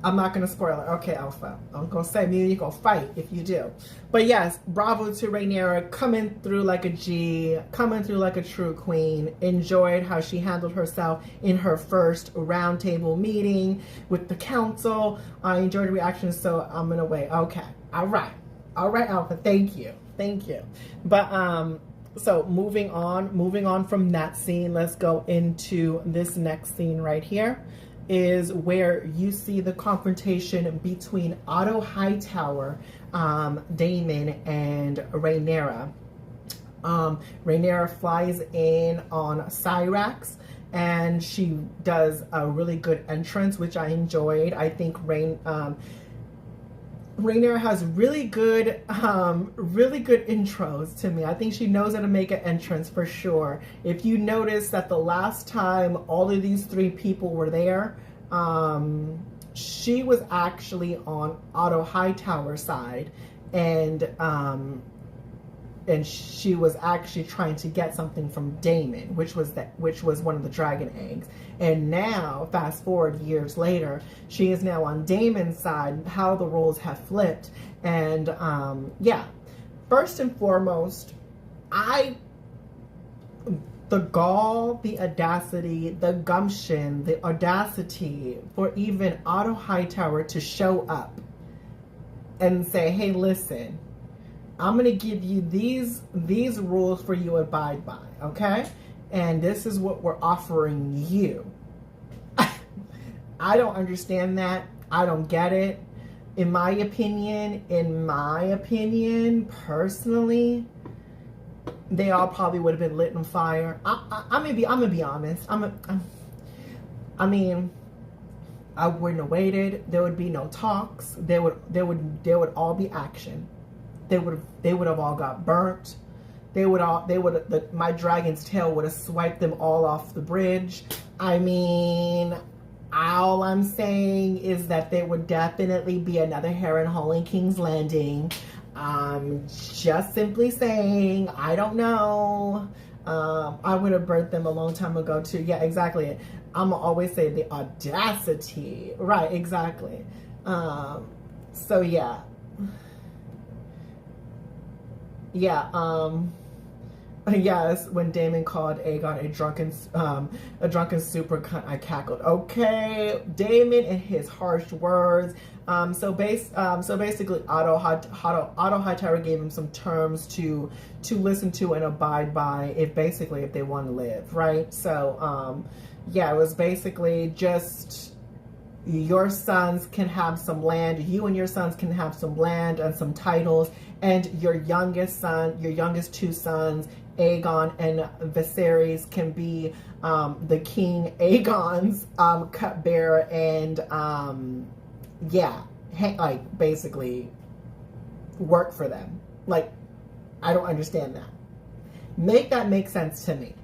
I'm not going to spoil it. Okay, Alpha. I'm going to say maybe you're going to fight if you do. But yes, bravo to Rhaenyra, coming through like a G, coming through like a true queen. Enjoyed how she handled herself in her first roundtable meeting with the council. I enjoyed the reaction, so I'm going to wait. Okay. All right. All right, Alpha. Thank you. Thank you. But, so moving on from that scene, let's go into this next scene right here. Is where you see the confrontation between Otto Hightower, Daemon, and Rhaenyra. Rhaenyra flies in on Syrax, and she does a really good entrance, which I enjoyed. I think Rhaenyra has really good intros to me. I think she knows how to make an entrance for sure. If you notice that the last time all of these three people were there, she was actually on Otto Hightower's side, and she was actually trying to get something from Daemon, which was one of the dragon eggs. And now, fast forward years later, she is now on Daemon's side. How the roles have flipped, and yeah. First and foremost, the gall, the audacity, the gumption, the audacity for even Otto Hightower to show up and say, "Hey, listen, I'm going to give you these rules for you to abide by, okay? And this is what we're offering you." I don't understand that. I don't get it. In my opinion, personally, they all probably would have been lit on fire. I'm gonna be honest. I mean, I wouldn't have waited. There would be no talks. There would all be action. They would have all got burnt. My dragon's tail would have swiped them all off the bridge. I mean, all I'm saying is that there would definitely be another Harrenhal in King's Landing. Just simply saying, I don't know. I would have burnt them a long time ago too. Yeah, exactly. I'm gonna always say the audacity. Right, exactly. So yeah. Yeah, yes, when Daemon called Aegon a drunken super cunt, I cackled. Okay, Daemon and his harsh words. So basically, Otto Hightower gave him some terms to listen to and abide by if they want to live, right? So, yeah, it was basically just, your sons can have some land. You and your sons can have some land and some titles. And your youngest two sons, Aegon and Viserys, can be the King Aegon's cupbearer, and yeah, like basically work for them. Like, I don't understand that. Make that make sense to me.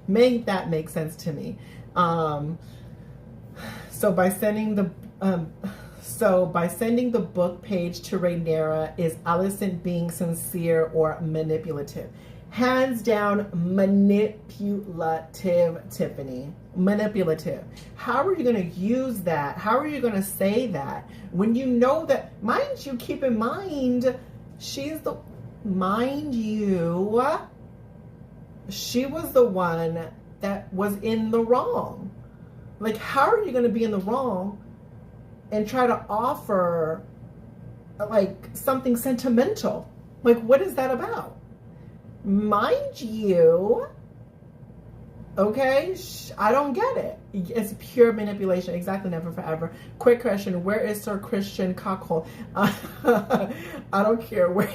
Make that make sense to me. So by sending the book page to Rhaenyra, is Alicent being sincere or manipulative? Hands down, manipulative, Tiffany. Manipulative. How are you going to use that? How are you going to say that when you know that, mind you, keep in mind, she was the one that was in the wrong. Like, how are you going to be in the wrong and try to offer like something sentimental? Like, what is that about? Mind you, okay, I don't get it. It's pure manipulation. Exactly, never forever. Quick question: where is Sir Christian Cockhole? I don't care where.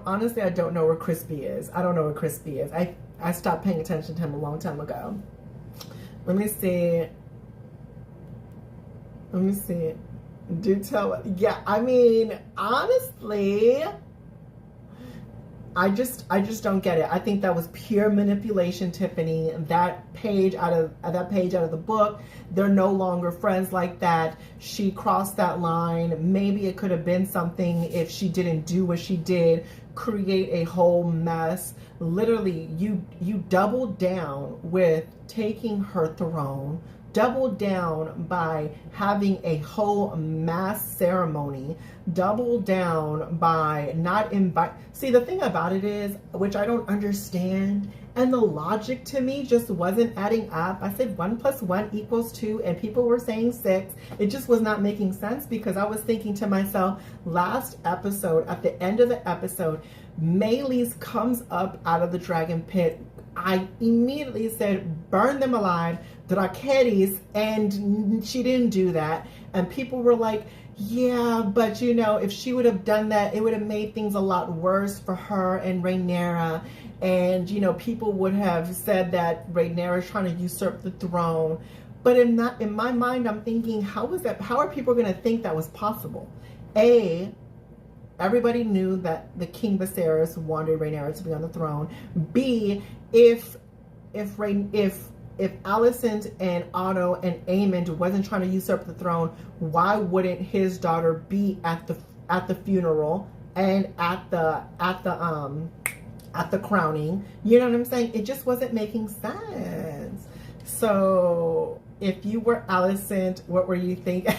Honestly, I don't know where Crispy is. I don't know where Crispy is. I stopped paying attention to him a long time ago. Let me see. Do tell. Yeah, I mean, honestly, I just don't get it. I think that was pure manipulation, Tiffany. That page out of the book, they're no longer friends like that. She crossed that line. Maybe it could have been something if she didn't do what she did, create a whole mess. Literally, you doubled down with taking her throne, doubled down by having a whole mass ceremony, doubled down by not invite. See, the thing about it is, which I don't understand, and the logic to me just wasn't adding up. I said 1 + 1 = 2, and people were saying 6. It just was not making sense, because I was thinking to myself, last episode, at the end of the episode, Maylis comes up out of the dragon pit. I immediately said, burn them alive, Dracarys, and she didn't do that. And people were like, yeah, but you know, if she would have done that, it would have made things a lot worse for her and Rhaenyra. And, you know, people would have said that Rhaenyra is trying to usurp the throne. But in my mind, I'm thinking, how are people going to think that was possible? Everybody knew that the King Viserys wanted Rhaenyra to be on the throne. B, if Alicent and Otto and Aemond wasn't trying to usurp the throne, why wouldn't his daughter be at the funeral and at the crowning? You know what I'm saying? It just wasn't making sense. So if you were Alicent, what were you thinking?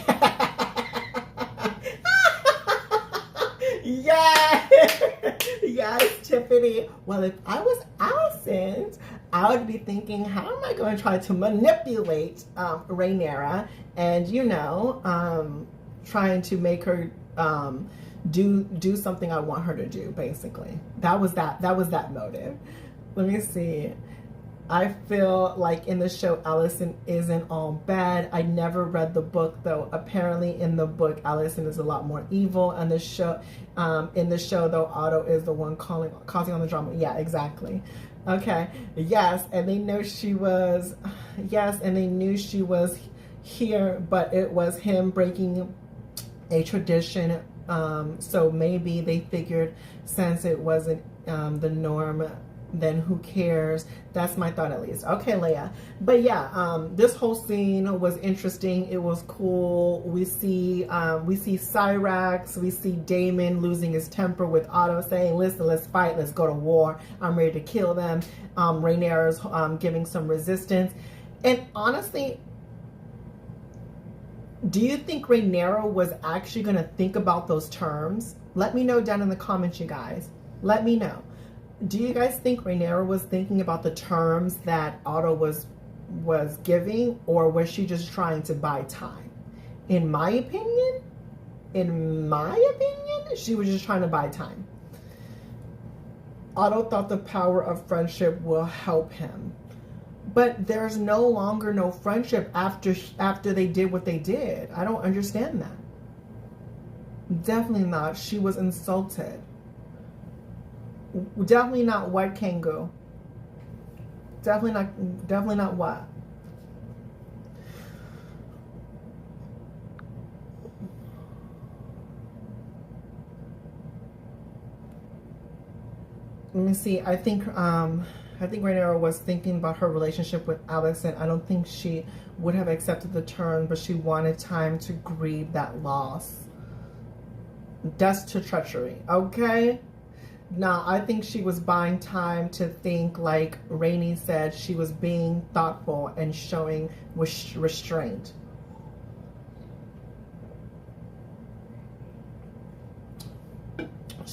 Yes, Tiffany. Well, if I was Alicent, I would be thinking, how am I going to try to manipulate Rhaenyra, and you know, trying to make her do something I want her to do. Basically, that was that motive. Let me see. I feel like in the show, Alicent isn't all bad. I never read the book, though. Apparently, in the book, Alicent is a lot more evil. And in the show, though, Otto is the one causing all the drama. Yeah, exactly. Okay. Yes, and they know she was. Yes, and they knew she was here, but it was him breaking a tradition. So maybe they figured, since it wasn't the norm, then who cares? That's my thought, at least. Okay, Leah. But yeah, this whole scene was interesting. It was cool. We see Syrax. We see Daemon losing his temper with Otto, saying, listen, let's fight. Let's go to war. I'm ready to kill them. Rhaenyra's giving some resistance. And honestly, do you think Rhaenyra was actually going to think about those terms? Let me know down in the comments, you guys. Let me know. Do you guys think Rhaenyra was thinking about the terms that Otto was giving, or was she just trying to buy time? In my opinion, she was just trying to buy time. Otto thought the power of friendship will help him. But there's no longer no friendship after they did what they did. I don't understand that. Definitely not. She was insulted. Definitely not White Kango. Definitely not what? Let me see. I think Rhaenyra was thinking about her relationship with Alicent. I don't think she would have accepted the turn, but she wanted time to grieve that loss. That's to treachery, okay? Now, I think she was buying time to think, like Rainey said, she was being thoughtful and showing restraint.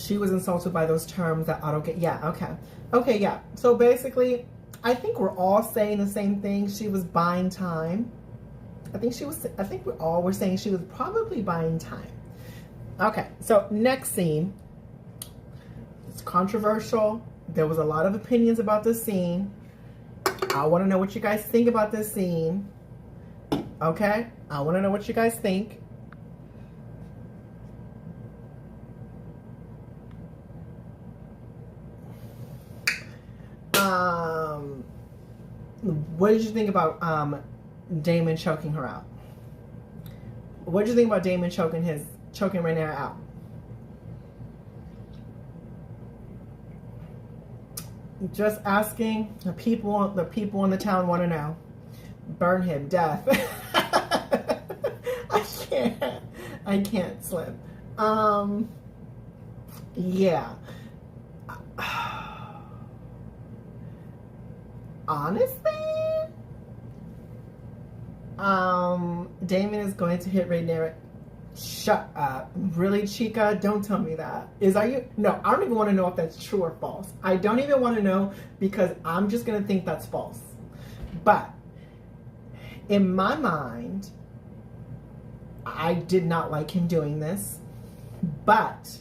She was insulted by those terms that Otto get. Yeah, okay. Okay, yeah. So basically, I think we're all saying the same thing. She was buying time. I think we all were saying she was probably buying time. Okay, so next scene. It's controversial. There was a lot of opinions about this scene. I want to know what you guys think about this scene. Okay? I want to know what you guys think. What did you think about Daemon choking her out? What did you think about Daemon choking Rhaenyra out? Just asking. The people in the town want to know. Burn him, death. I can't, Slim. Yeah. Honestly, Daemon is going to hit Rhaenyra. Shut up. Really, Chica? Don't tell me that. No, I don't even want to know if that's true or false. I don't even want to know because I'm just going to think that's false. But in my mind, I did not like him doing this. But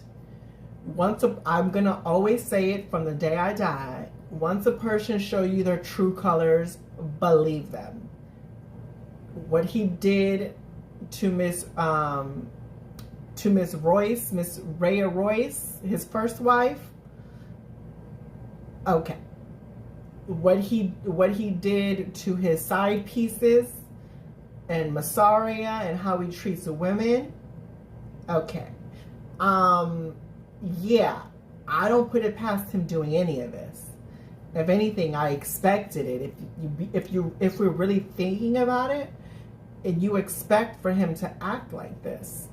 I'm going to always say it from the day I die. Once a person show you their true colors, believe them. What he did to Miss Royce, Miss Rhea Royce, his first wife. Okay. What he did to his side pieces and Massaria and how he treats the women. Okay. Yeah. I don't put it past him doing any of this. If anything, I expected it. If we're really thinking about it, and you expect for him to act like this.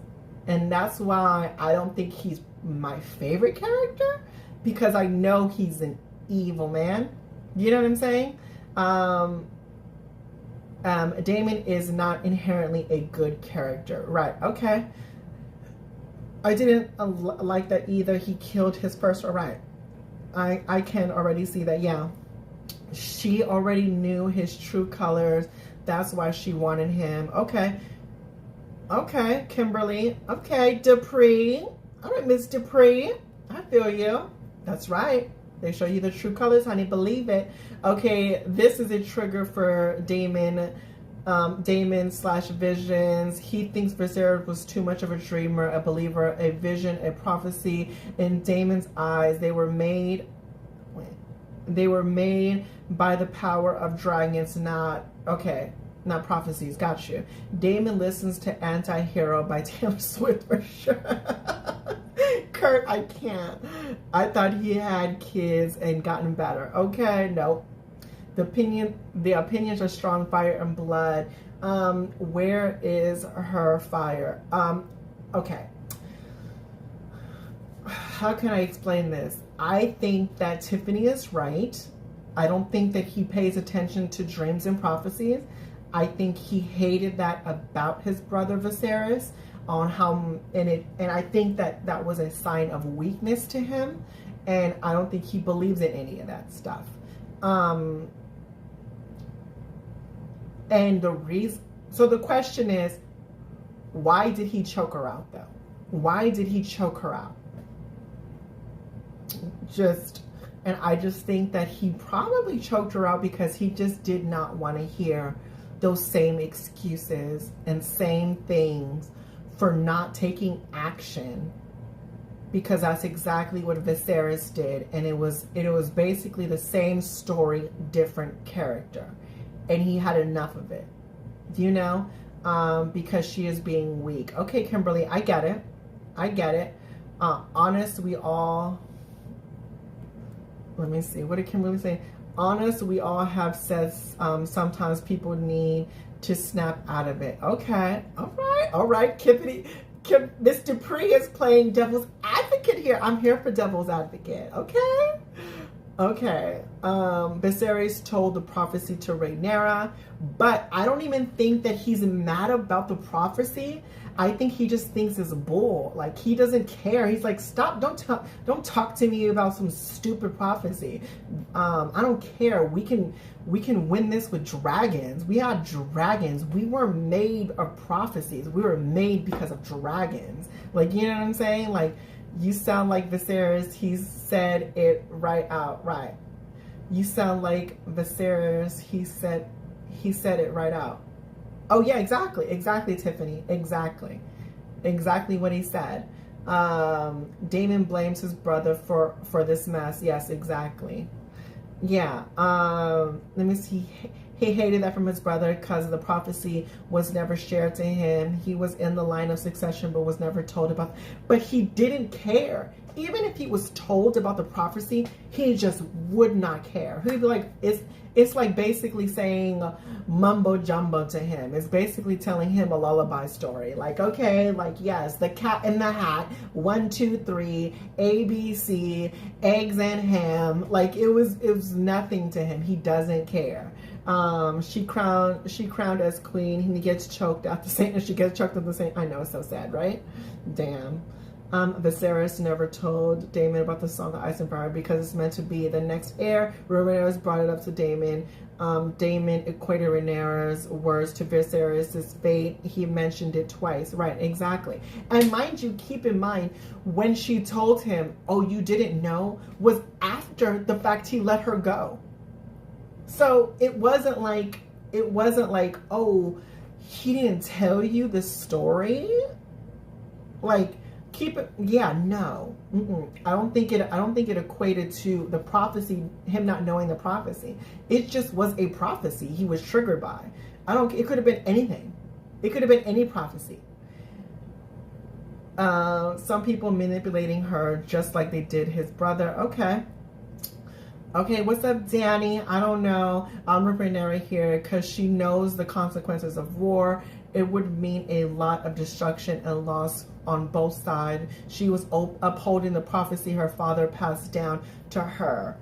And that's why I don't think he's my favorite character, because I know he's an evil man. You know what I'm saying? Daemon is not inherently a good character. Right, okay. I didn't like that either. He killed his first, all right. I can already see that, yeah. She already knew his true colors. That's why she wanted him. Okay. Okay, Kimberly. Okay, Dupree. All right, Miss Dupree. I feel you. That's right. They show you the true colors, honey. Believe it. Okay, this is a trigger for Daemon. Daemon/Visions. He thinks Viserys was too much of a dreamer, a believer, a vision, a prophecy. In Daemon's eyes, they were made by the power of dragons, not prophecies. Got you. Daemon listens to Anti-Hero by Taylor Swift for sure. Kurt, I can't. I thought he had kids and gotten better. Okay, no. The opinions are strong, fire and blood. Where is her fire? Okay. How can I explain this? I think that Tiffany is right. I don't think that he pays attention to dreams and prophecies. I think he hated that about his brother Viserys and I think that was a sign of weakness to him, and I don't think he believes in any of that stuff. And so the question is, why did he choke her out though? Why did he choke her out? And I just think that he probably choked her out because he just did not want to hear those same excuses and same things for not taking action, because that's exactly what Viserys did, and it was basically the same story, different character, and he had enough of it, because she is being weak. Okay, Kimberly, I get it. Honest, we all. Let me see. What did Kimberly say? Honest, we all have said sometimes people need to snap out of it. Okay. All right. Miss Dupree is playing devil's advocate here. I'm here for devil's advocate. Okay. Viserys told the prophecy to Rhaenyra, but I don't even think that he's mad about the prophecy. I think he just thinks it's bull. Like, he doesn't care. He's like, stop, don't talk to me about some stupid prophecy. I don't care. We can win this with dragons. We had dragons. We were made of prophecies. We were made because of dragons. Like, you know what I'm saying? Like, you sound like Viserys. He said it right out, right? You sound like Viserys. He said it right out. Oh yeah, exactly, Tiffany, exactly what he said. Daemon blames his brother for this mess. Yes, exactly. Yeah. Let me see. He hated that from his brother because the prophecy was never shared to him. He was in the line of succession but was never told about. But he didn't care. Even if he was told about the prophecy, he just would not care. He'd be like, it's like basically saying mumbo jumbo to him. It's basically telling him a lullaby story. Like, okay, like, yes, the cat in the hat, 1, 2, 3, ABC, eggs and ham. Like, it was nothing to him. He doesn't care. She crowned as queen. He gets choked at the same. She gets choked at the same. I know, it's so sad, right? Damn. Viserys never told Daemon about the Song of Ice and Fire because it's meant to be the next heir. Rhaenyra brought it up to Daemon. Daemon equated Rhaenyra's words to Viserys' fate. He mentioned it twice. Right, exactly. And mind you, keep in mind, when she told him, oh, you didn't know, was after the fact he let her go. So it wasn't like, oh, he didn't tell you the story. Like, keep it, yeah, no. I don't think it equated to the prophecy, him not knowing the prophecy. It just was a prophecy he was triggered by. It could have been anything. It could have been any prophecy. Some people manipulating her just like they did his brother. Okay, what's up, Danny? I don't know. I'm Rhaenyra here because she knows the consequences of war. It would mean a lot of destruction and loss on both sides. She was upholding the prophecy her father passed down to her.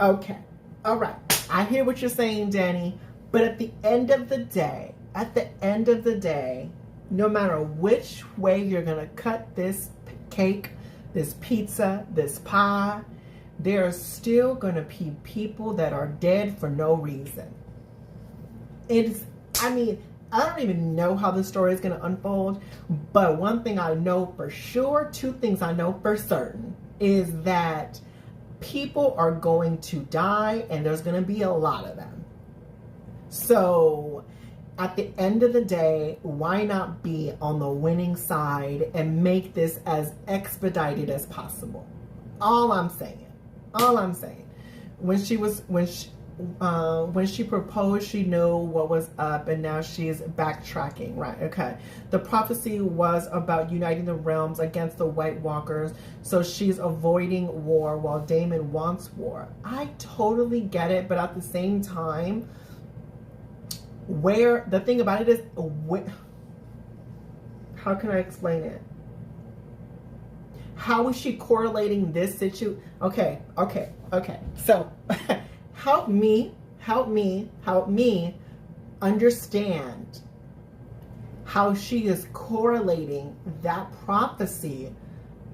Okay, all right. I hear what you're saying, Danny. But at the end of the day, no matter which way you're going to cut this cake, this pizza, this pie, there are still going to be people that are dead for no reason. I don't even know how the story is going to unfold, but one thing I know for sure, two things I know for certain, is that people are going to die and there's going to be a lot of them. So at the end of the day, why not be on the winning side and make this as expedited as possible? All I'm saying. When she proposed, she knew what was up, and now she's backtracking. Right, okay. The prophecy was about uniting the realms against the White Walkers, so she's avoiding war while Daemon wants war. I totally get it, but at the same time, the thing about it is, how can I explain it? How is she correlating this situation? Okay. So, help me understand how she is correlating that prophecy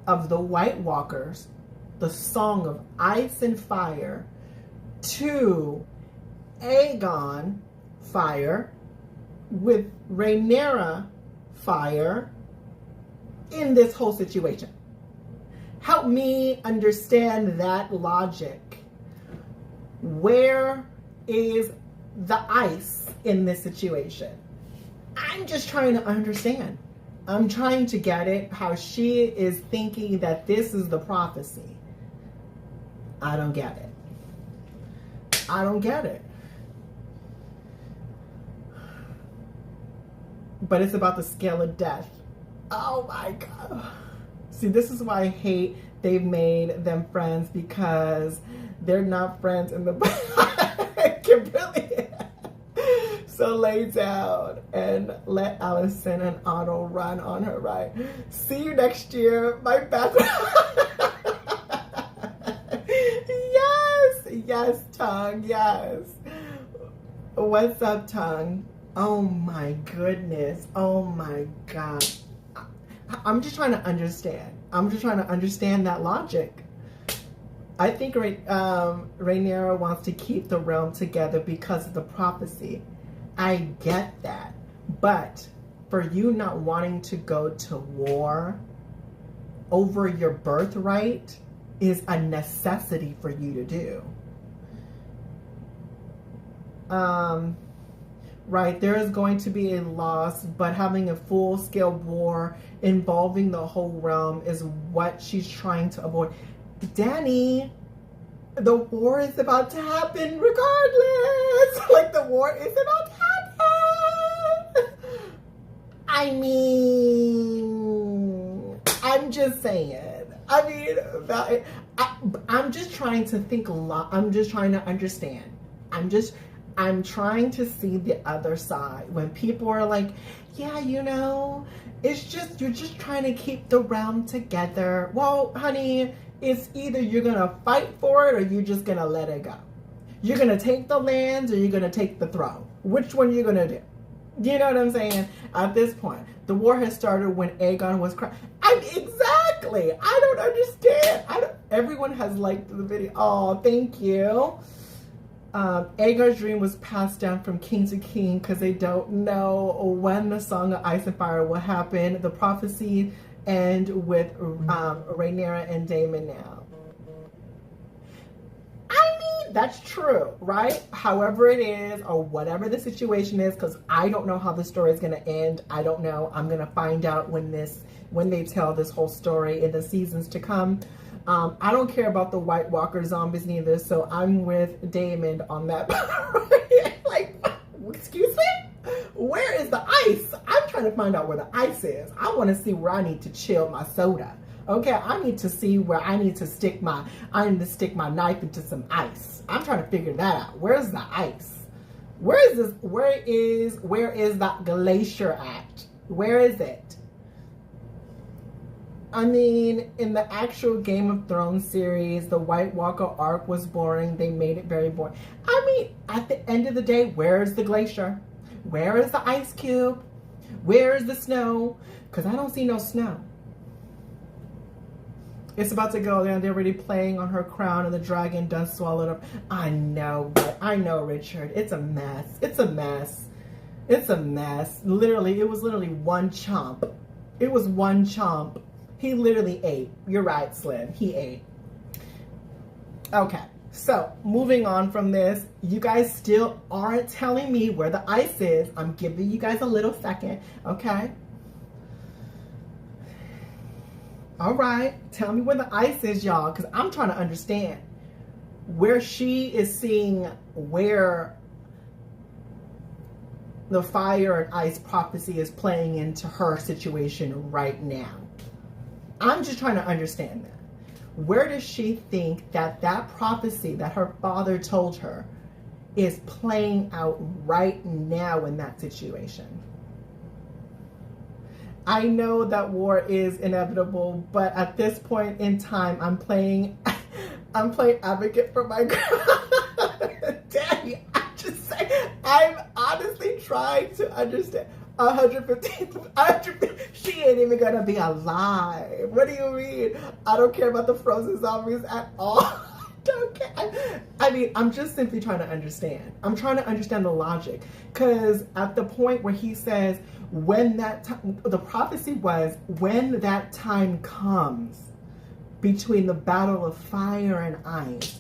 of the White Walkers, the Song of Ice and Fire, to Aegon fire with Rhaenyra fire in this whole situation. Help me understand that logic. Where is the ice in this situation? I'm just trying to understand. I'm trying to get it, how she is thinking that this is the prophecy. I don't get it. But it's about the scale of death. Oh my God. See, this is why I hate they've made them friends, because they're not friends in the Kimberly. So lay down and let Alicent and Otto run on her, right? See you next year. My bathroom. Yes, Tongue, yes. What's up, Tongue? Oh my goodness. Oh my God. I'm just trying to understand. I'm just trying to understand that logic. I think Rhaenyra wants to keep the realm together because of the prophecy. I get that. But for you not wanting to go to war over your birthright is a necessity for you to do. Right, there is going to be a loss, but having a full-scale war involving the whole realm is what she's trying to avoid. Danny, the war is about to happen regardless. Like, the war is about to happen. I mean, I'm just saying. I mean, I'm just trying to think a lot. I'm just trying to understand. I'm trying to see the other side. When people are like, yeah, you know, it's just, you're just trying to keep the realm together. Well, honey, it's either you're going to fight for it or you're just going to let it go. You're going to take the lands or you're going to take the throne. Which one are you going to do? You know what I'm saying? At this point, the war has started when Aegon was crying. Exactly. I don't understand. Everyone has liked the video. Oh, thank you. Aegon's dream was passed down from king to king because they don't know when the Song of Ice and Fire will happen. The prophecy end with Rhaenyra and Daemon now. I mean, that's true, right? However it is, or whatever the situation is, because I don't know how the story is going to end. I don't know. I'm going to find out when they tell this whole story in the seasons to come. I don't care about the White Walker zombies neither, so I'm with Daemon on that. Like, excuse me? Where is the ice? I'm trying to find out where the ice is. I want to see where I need to chill my soda. Okay, I need to see where I need to stick my knife into some ice. I'm trying to figure that out. Where's the ice? Where is that glacier at? Where is it? I mean, in the actual Game of Thrones series, the White Walker arc was boring. They made it very boring. I mean, at the end of the day, where is the glacier? Where is the ice cube? Where is the snow? Because I don't see no snow. It's about to go down. They're already playing on her crown and the dragon done swallowed up. I know, Richard. It's a mess. It's a mess. It's a mess. Literally, it was literally one chomp. It was one chomp. He literally ate. You're right, Slim. He ate. Okay, so moving on from this, you guys still aren't telling me where the ice is. I'm giving you guys a little second, okay? All right, tell me where the ice is, y'all, because I'm trying to understand where she is seeing where the fire and ice prophecy is playing into her situation right now. I'm just trying to understand that. Where does she think that prophecy that her father told her is playing out right now in that situation? I know that war is inevitable, but at this point in time, I'm playing advocate for my girl. Daddy, I'm honestly trying to understand. 150, she ain't even gonna be alive. What do you mean? I don't care about the frozen zombies at all. Don't care. I mean, I'm just simply trying to understand. I'm trying to understand the logic. Because at the point where he says, when that time, the prophecy was, when that time comes between the battle of fire and ice.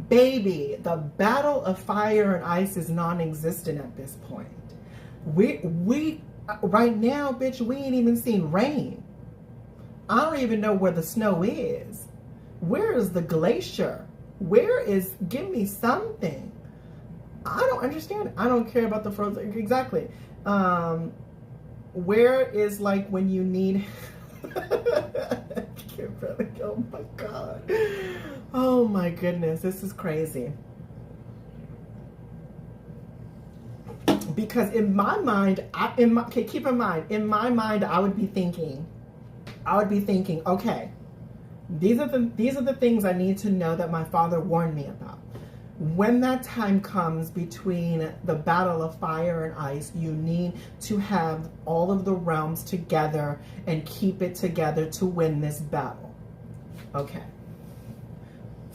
Baby, the battle of fire and ice is non-existent at this point. We right now, bitch, we ain't even seen rain. I don't even know where the snow is. Where is the glacier? Give me something. I don't understand. I don't care about the frozen. Exactly. Where is, like, when you need Kimberly, oh my God. Oh my goodness, this is crazy. Because in my mind, keep in mind, in my mind, I would be thinking, okay, these are the things I need to know that my father warned me about. When that time comes between the battle of fire and ice, you need to have all of the realms together and keep it together to win this battle. Okay.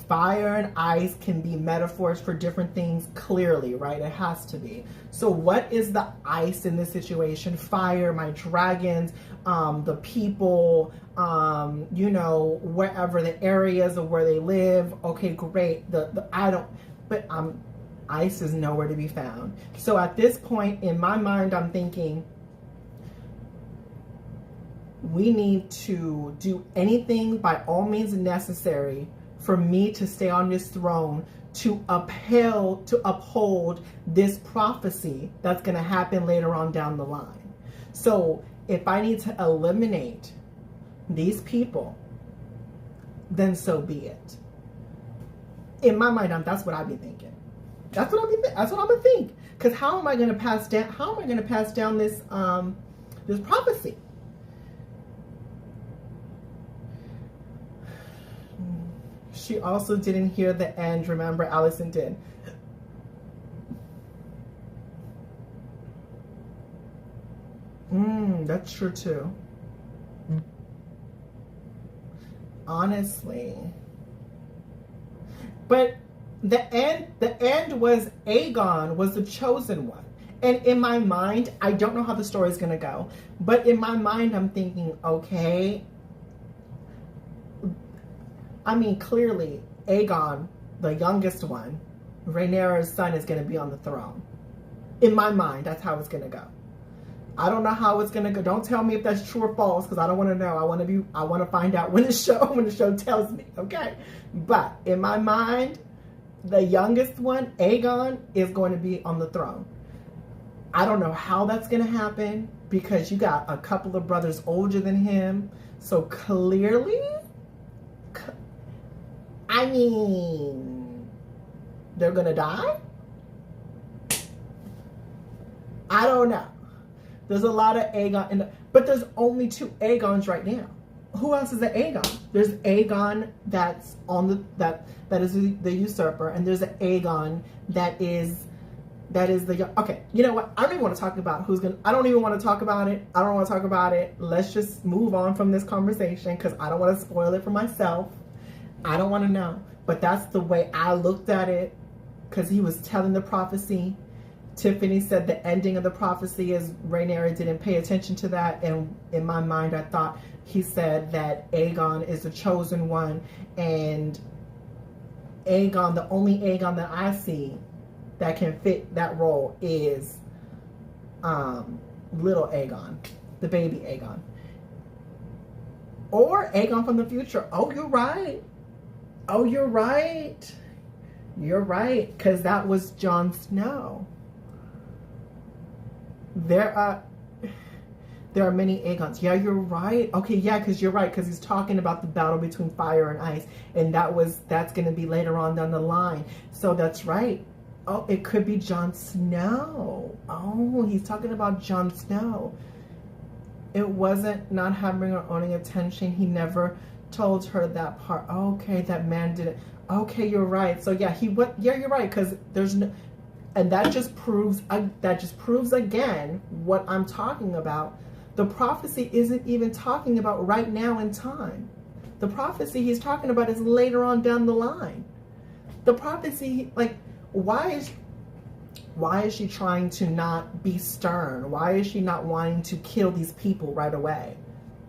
Fire and ice can be metaphors for different things, clearly, right? It has to be. So what is the ice in this situation? Fire, my dragons, the people, you know, wherever the areas of where they live. Okay, great. But ice is nowhere to be found. So at this point in my mind, I'm thinking, we need to do anything by all means necessary for me to stay on this throne, to uphold this prophecy that's going to happen later on down the line. So if I need to eliminate these people, then so be it. In my mind, that's what I'd be thinking. That's what I'm gonna think. Because how am I going to pass down this this prophecy? She also didn't hear the end. Remember, Allison did. That's true too. Honestly. But the end was Aegon was the chosen one. And in my mind, I don't know how the story is going to go. But in my mind, I'm thinking, okay, I mean, clearly, Aegon, the youngest one, Rhaenyra's son, is going to be on the throne. In my mind, that's how it's going to go. I don't know how it's going to go. Don't tell me if that's true or false, because I don't want to know. I want to find out when the show tells me. Okay, but in my mind, the youngest one, Aegon, is going to be on the throne. I don't know how that's going to happen, because you got a couple of brothers older than him. So clearly, I mean, they're going to die? I don't know. There's a lot of Aegon, but there's only 2 Aegons right now. Who else is an Aegon? There's Aegon that's on that is the usurper, and there's an Aegon that is the, okay, you know what? I don't even want to talk about I don't even want to talk about it. I don't want to talk about it. Let's just move on from this conversation, because I don't want to spoil it for myself. I don't want to know. But that's the way I looked at it, because he was telling the prophecy. Tiffany said the ending of the prophecy is Rhaenyra didn't pay attention to that. And in my mind, I thought he said that Aegon is the chosen one. And Aegon, the only Aegon that I see that can fit that role is little Aegon, the baby Aegon. Or Aegon from the future. Oh, you're right. Oh, you're right. You're right, because that was Jon Snow. There are many Aegons. Yeah, you're right. Okay, yeah, because you're right, because he's talking about the battle between fire and ice, and that's going to be later on down the line. So that's right. Oh, it could be Jon Snow. Oh, he's talking about Jon Snow. It wasn't not having or owning attention. He never told her that part. Okay, that man didn't. Okay, you're right. So yeah, yeah, you're right, because there's no, and that just proves again what I'm talking about. The prophecy isn't even talking about right now in time. The prophecy he's talking about is later on down the line. The prophecy, like, why is she trying to not be stern? Why is she not wanting to kill these people right away?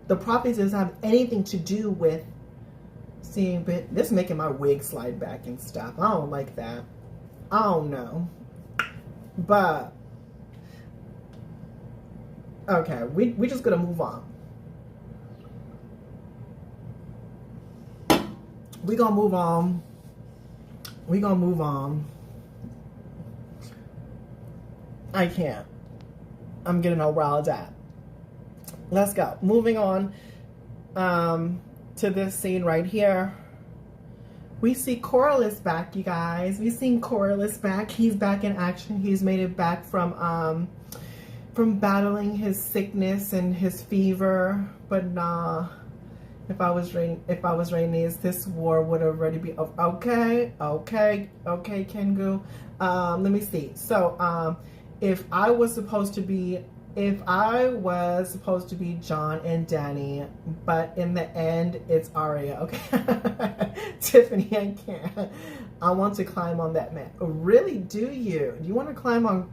The prophecy doesn't have anything to do with seeing, but this is making my wig slide back and stuff. I don't like that. I don't know. But, okay, we just gonna move on. We gonna move on. We gonna move on. I can't. I'm getting all riled up. Let's go. Moving on to this scene right here. We see Corlys back, you guys. We've seen Corlys back. He's back in action. He's made it back from battling his sickness and his fever. But nah, If I was Rhaenys, this war would already be okay. Kengu. Let me see. So, if I was supposed to be Jon and Dany, but in the end it's Arya. Okay, Tiffany, I can't. I want to climb on that man. Really? Do you? Do you want to climb on?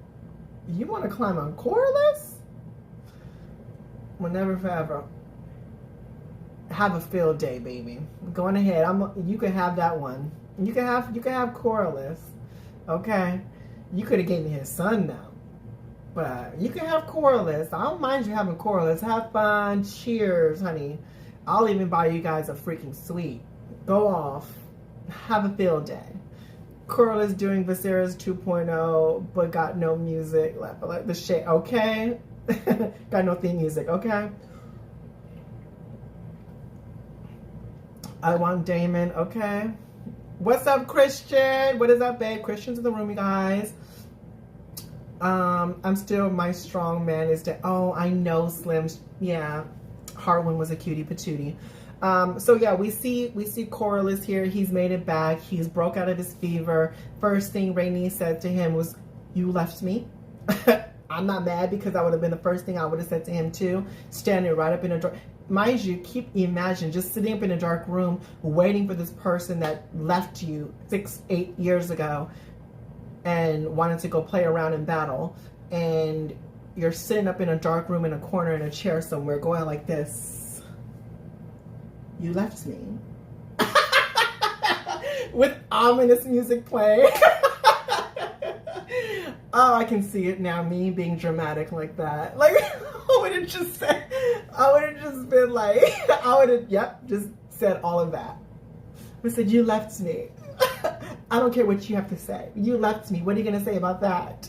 You want to climb on Corlys? Well, never forever. Have a field day, baby. Going ahead. You can have that one. You can have Corlys. Okay. You could have gave me his son now. But you can have Corlys. I don't mind you having Corlys. Have fun. Cheers, honey. I'll even buy you guys a freaking suite. Go off. Have a field day. Corlys doing Viserys 2.0, but got no music. Like the shit. Okay. Got no theme music. Okay. I want Daemon. Okay. What's up, Christian? What is up, babe? Christian's in the room, you guys. I'm still, my strong man is dead. Oh, I know, Slim. Yeah. Harwin was a cutie patootie. So yeah, we see Corlys here. He's made it back. He's broke out of his fever. First thing Rhaenys said to him was, "You left me." I'm not mad, because that would have been the first thing I would have said to him too. Standing right up in a door. Mind you, imagine just sitting up in a dark room waiting for this person that left you 6-8 years ago and wanted to go play around in battle, and you're sitting up in a dark room in a corner in a chair somewhere going like this. You left me. With ominous music playing. Oh, I can see it now, me being dramatic like that. Like, I would have just been like, just said all of that. I said, you left me. I don't care what you have to say. You left me. What are you going to say about that?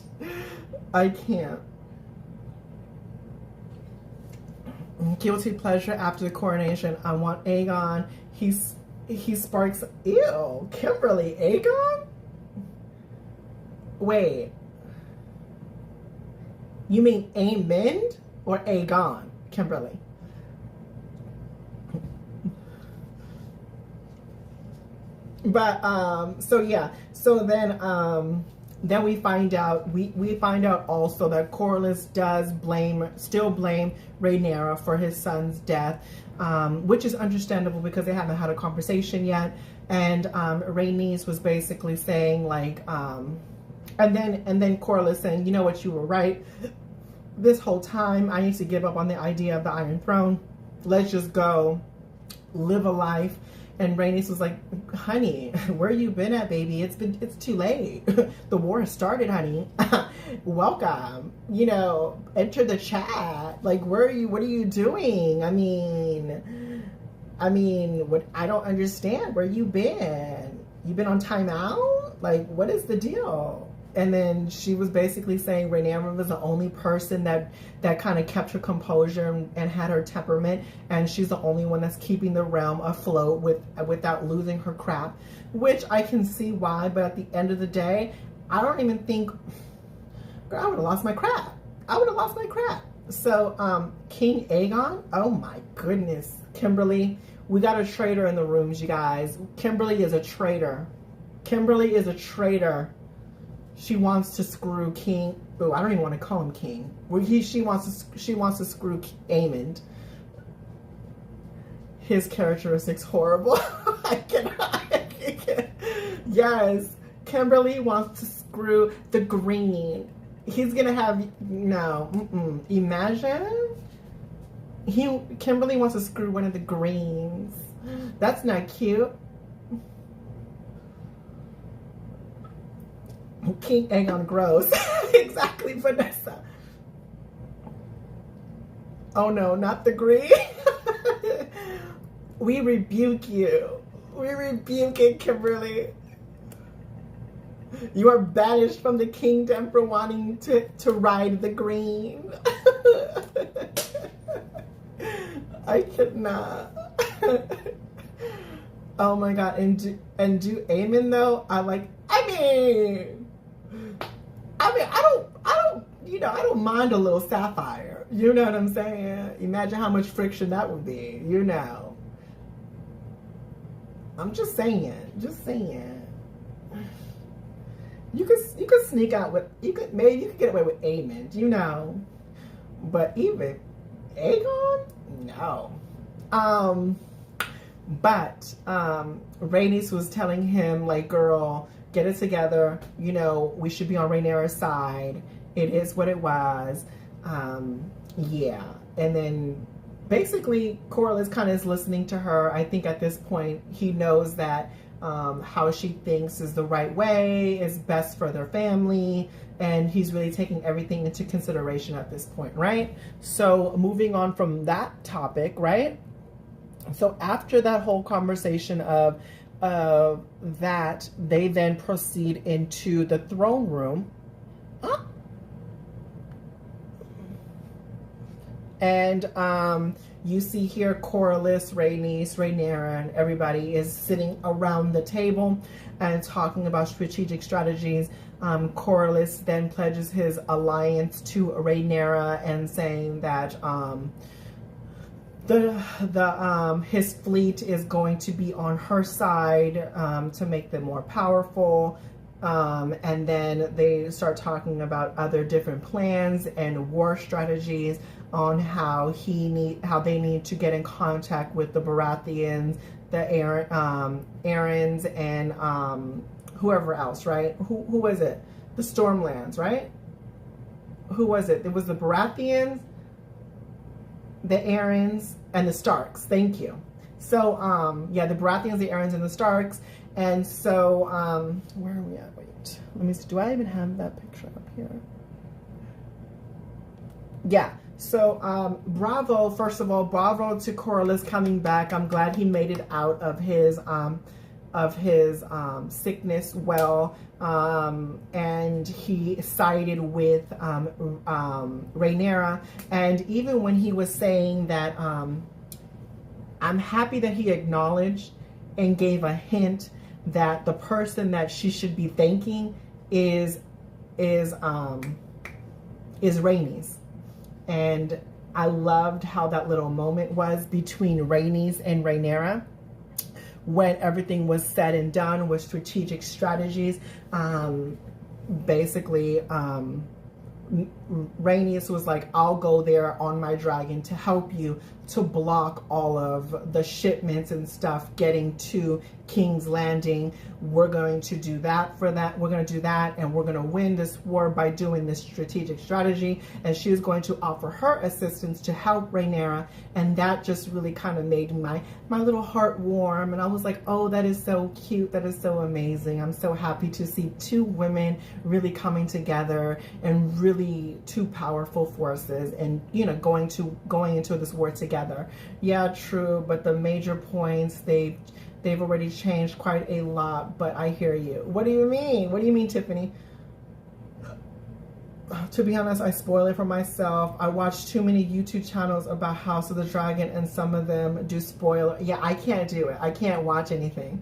I can't. Guilty pleasure after the coronation. I want Aegon. He sparks. Ew. Kimberly. Aegon? Wait. You mean Aemond or Aegon, Kimberly? But so yeah, so then we find out also that Corlys does still blame Rhaenyra for his son's death, which is understandable because they haven't had a conversation yet. And Rhaenys was basically saying like, and then Corlys saying, you know what, you were right. This whole time I need to give up on the idea of the Iron Throne. Let's just go live a life. And Rhaenys was like, honey, where you been at, baby? It's too late. The war has started, honey. Welcome. You know, enter the chat. Like, what are you doing? I mean, what, I don't understand. Where you been? You been on timeout? Like, what is the deal? And then she was basically saying Rhaenyra was the only person that kind of kept her composure and had her temperament, and she's the only one that's keeping the realm afloat without losing her crap, which I can see why. But at the end of the day, I don't even think, girl, I would have lost my crap. So King Aegon, oh my goodness, Kimberly, we got a traitor in the rooms, you guys. Kimberly is a traitor. She wants to screw King. Oh, I don't even want to call him King. She wants to screw Aemond. His characteristics horrible. I cannot. Yes, Kimberly wants to screw the Green. He's gonna have no. Imagine. Kimberly wants to screw one of the Greens. That's not cute. King Aegon gross. Exactly, Vanessa. Oh no, not the Green. We rebuke you. We rebuke it, Kimberly. You are banished from the kingdom for wanting to ride the Green. I cannot. Oh my god, and do Aemond though? I don't mind a little sapphire. You know what I'm saying? Imagine how much friction that would be, you know. I'm just saying. Just saying. You could sneak out with, maybe you could get away with Aemond, you know. But even Aegon? No. But Rhaenys was telling him, like, girl, get it together. You know, we should be on Rhaenyra's side. It is what it was. Yeah. And then basically Corlys kind of is listening to her. I think at this point he knows that how she thinks is the right way, is best for their family, and he's really taking everything into consideration at this point, right? So moving on from that topic, right? So after that whole conversation of that, they then proceed into the throne room. And you see here Corlys, Rhaenys, Rhaenyra, and everybody is sitting around the table and talking about strategic strategies. Corlys then pledges his alliance to Rhaenyra and saying that his fleet is going to be on her side to make them more powerful. And then they start talking about other different plans and war strategies on how they need to get in contact with the Baratheons, the Aarons, and whoever else, right? Who was it? The Stormlands, right? Who was it? It was the Baratheons, the Aarons, and the Starks. Thank you. So, yeah, the Baratheons, the Aarons, and the Starks. And so, where are we at? Wait, let me see. Do I even have that picture up here? Yeah. So, bravo, first of all, bravo to Corlys coming back. I'm glad he made it out of his sickness well. And he sided with Rhaenyra. And even when he was saying that, I'm happy that he acknowledged and gave a hint that the person that she should be thanking is Rhaenys. And I loved how that little moment was between Rhaenys and Rhaenyra when everything was said and done with strategic strategies. Basically, Rhaenys was like, I'll go there on my dragon to help you to block all of the shipments and stuff getting to King's Landing. We're going to do that for that. We're going to do that, and we're going to win this war by doing this strategic strategy. And she was going to offer her assistance to help Rhaenyra, and that just really kind of made my little heart warm. And I was like, oh, that is so cute. That is so amazing. I'm so happy to see two women really coming together and really two powerful forces, and you know, going into this war together. Yeah, true, but the major points they've already changed quite a lot. But I hear you. What do you mean? What do you mean, Tiffany? To be honest, I spoil it for myself. I watch too many YouTube channels about House of the Dragon, and some of them do spoil. Yeah, I can't do it. I can't watch anything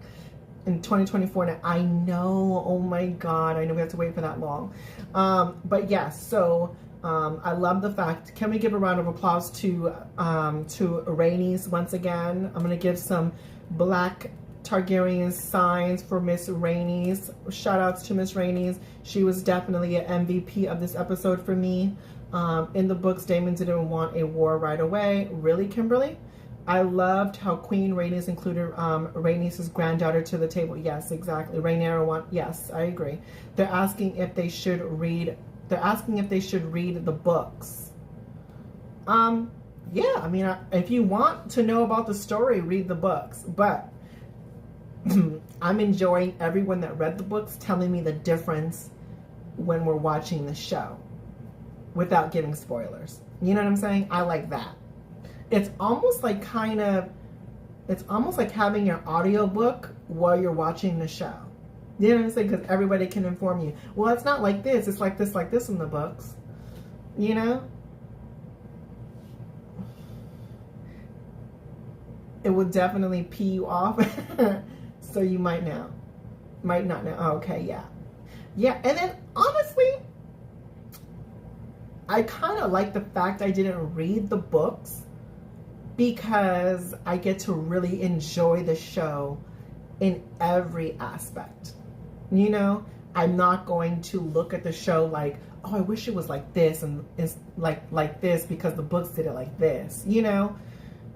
in 2024 now. I know. Oh my God. I know we have to wait for that long. But yes, so I love the fact. Can we give a round of applause to Rhaenys once again? I'm gonna give some Black Targaryen signs for Miss Rhaenys. Shout outs to Miss Rhaenys. She was definitely an MVP of this episode for me. In the books, Daemon didn't want a war right away. Really, Kimberly? I loved how Queen Rhaenys included Rhaenys' granddaughter to the table. Yes, exactly. Rhaenyra yes, I agree. They're asking if they should read the books. Yeah, I mean, if you want to know about the story, read the books. But I'm enjoying everyone that read the books telling me the difference when we're watching the show without giving spoilers. You know what I'm saying? I like that. It's almost like having your audiobook while you're watching the show. You know what I'm saying? Because everybody can inform you. Well, it's not like this. It's like this in the books. You know? It would definitely pee you off. So you might know. Might not know. Oh, okay, yeah. Yeah, and then honestly, I kind of like the fact I didn't read the books, because I get to really enjoy the show in every aspect. You know, I'm not going to look at the show like, oh, I wish it was like this and it's like this because the books did it like this. You know,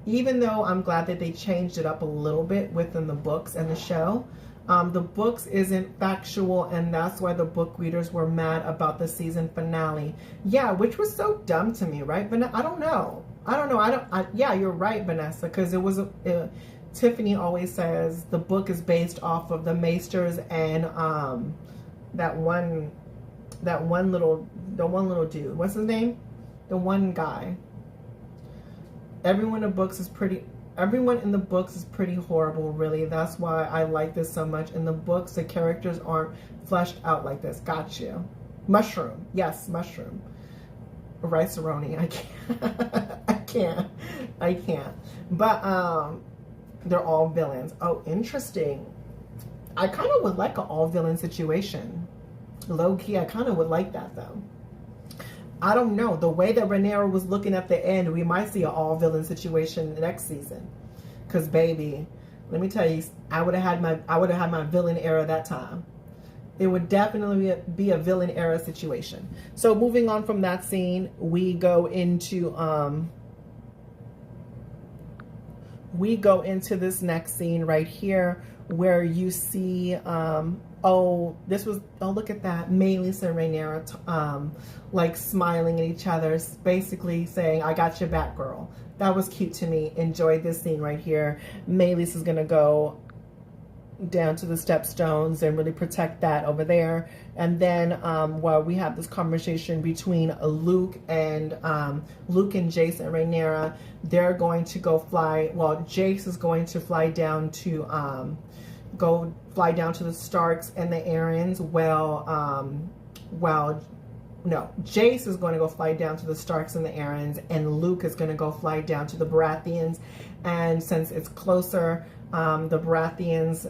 even though I'm glad that they changed it up a little bit within the books and the show, the books isn't factual, and that's why the book readers were mad about the season finale. Yeah, which was so dumb to me, right? But I don't know. Yeah, you're right, Vanessa, because it was Tiffany always says the book is based off of the Maesters and that one little dude. What's his name? The one guy. Everyone in the books is pretty horrible, really. That's why I like this so much. In the books, the characters aren't fleshed out like this. Got you. Mushroom. Yes, mushroom. Rice-a-roni. I can't. But they're all villains. Oh, interesting. I kind of would like an all-villain situation. Low-key, I kind of would like that, though. I don't know. The way that Rhaenyra was looking at the end, we might see an all-villain situation next season. Because, baby, let me tell you, I would have had my villain era that time. It would definitely be a villain era situation. So, moving on from that scene, we go into this next scene right here, where you see look at that, Meleys and Rhaenyra like smiling at each other, basically saying, I got your back, girl. That was cute to me. Enjoyed this scene right here. Meleys is gonna go down to the stepstones and really protect that over there. And then while we have this conversation between Luke and Jace and Rhaenyra, they're going to go fly. Well, Jace is going to fly down to the Starks and the Aryans. Jace is going to go fly down to the Starks and the Aryans, and Luke is going to go fly down to the Baratheons. And since it's closer, the Baratheons,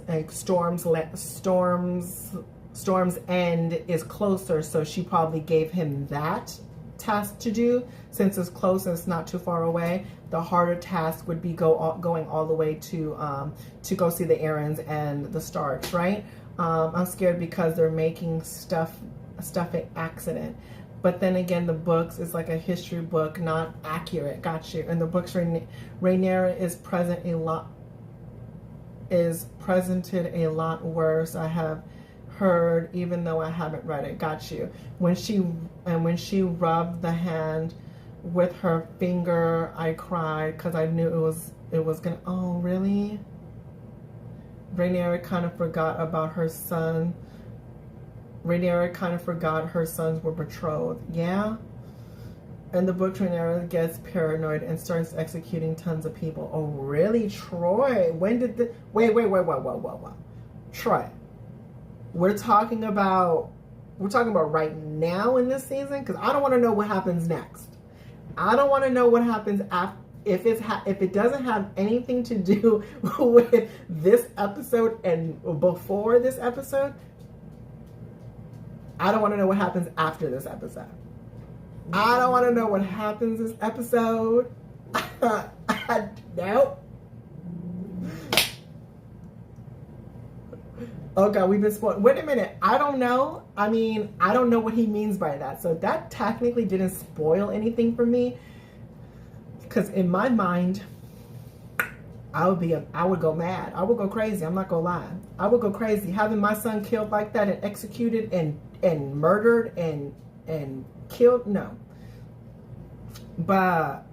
Storm's End is closer, so she probably gave him that task to do. Since it's close and it's not too far away, the harder task would be going all the way to go see the Aryans and the Starks, right? I'm scared because they're making stuff an accident. But then again, the books is like a history book, not accurate. Got you. In the books, Rhaenyra is presented a lot worse. I have heard, even though I haven't read it. Got you. When she rubbed the hand with her finger, I cried because I knew it was gonna. Oh, really? Rhaenyra kind of forgot about her son. Rhaenyra kind of forgot her sons were betrothed. Yeah. In the book, Rhaenyra gets paranoid and starts executing tons of people. Oh, really, Troy? When did the wait? Troy, we're talking about right now in this season, because I don't want to know what happens next. I don't want to know what happens after. If it doesn't have anything to do with this episode and before this episode, I don't want to know what happens after this episode. I don't want to know what happens this episode. Nope. Oh God, we've been spoiled. Wait a minute. I don't know. I mean, I don't know what he means by that. So that technically didn't spoil anything for me. Because in my mind, I would go mad. I would go crazy. I'm not gonna lie. I would go crazy. Having my son killed like that and executed and murdered and killed, no. But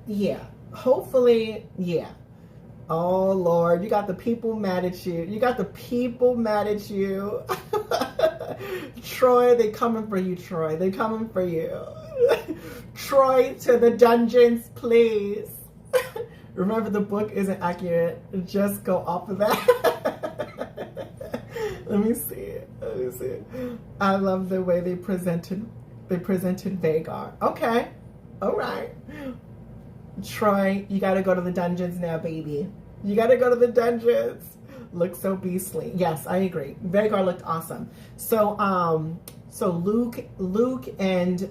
yeah, hopefully, yeah. Oh Lord, you got the people mad at you. You got the people mad at you. Troy, they coming for you, Troy. They coming for you. Troy, to the dungeons, please. Remember, the book isn't accurate. Just go off of that. Let me see it. I love the way they presented Vhagar. Okay. All right. Troy, you gotta go to the dungeons now, baby. You gotta go to the dungeons. Looks so beastly. Yes, I agree. Vhagar looked awesome. So Luke and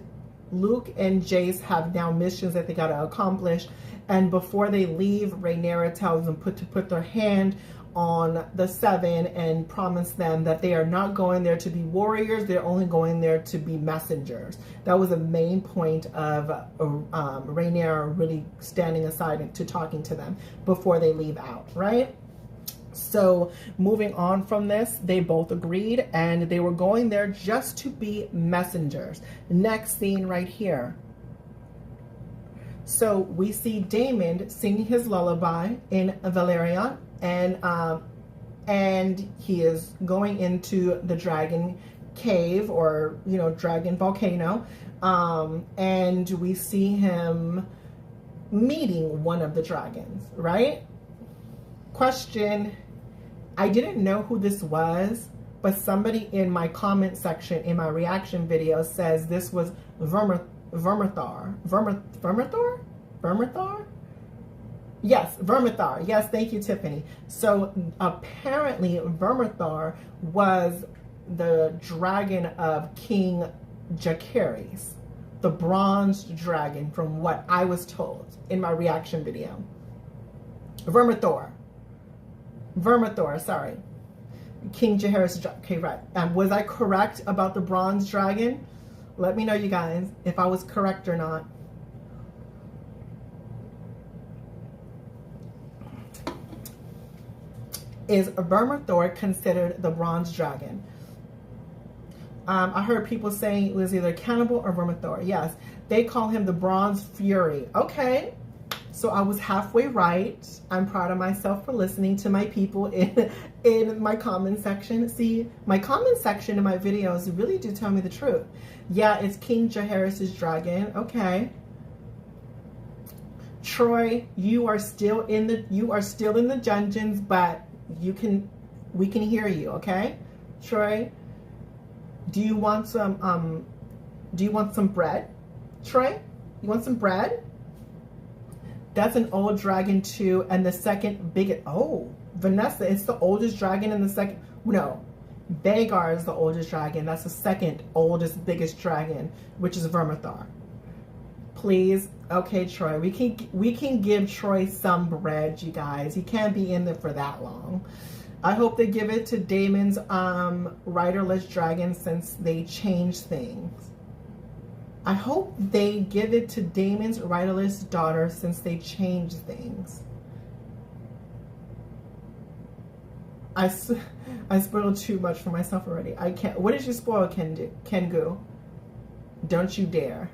Jace have now missions that they gotta accomplish. And before they leave, Rhaenyra tells them to put their hand on the Seven and promised them that they are not going there to be warriors. They're only going there to be messengers. That was the main point of Rhaenyra really standing aside to talking to them before they leave out, right? So moving on from this, they both agreed and they were going there just to be messengers. Next scene right here. So we see Daemon singing his lullaby in Valyrian, and he is going into the dragon cave, or dragon volcano, and we see him meeting one of the dragons, right? Question: I didn't know who this was, but somebody in my comment section in my reaction video says this was Vermithor. Yes, Vermithor. Yes, thank you, Tiffany. So apparently Vermithor was the dragon of King Jacaerys, the bronzed dragon, from what I was told in my reaction video. Vermithor, sorry. King Jacaerys. Okay, right. Was I correct about the bronze dragon? Let me know, you guys, if I was correct or not. Is Vermithor considered the bronze dragon? I heard people saying it was either Cannibal or Vermithor. Yes, they call him the Bronze Fury. Okay, so I was halfway right. I'm proud of myself for listening to my people in my comment section. See, my comment section in my videos really do tell me the truth. Yeah, it's King Jacaerys' dragon. Okay. Troy, you are still in the dungeons, but we can hear you, okay? Troy, do you want some bread? Troy, you want some bread? That's an old dragon too, and the second biggest. Oh, Vanessa, it's the oldest dragon and the second. No, Vhagar is the oldest dragon. That's the second oldest, biggest dragon, which is Vermithor. Please, okay, Troy. We can give Troy some bread, you guys. He can't be in there for that long. I hope they give it to Daemon's riderless dragon since they changed things. I hope they give it to Daemon's riderless daughter since they changed things. I spoiled too much for myself already. I can't. What did you spoil, Kengu? Don't you dare.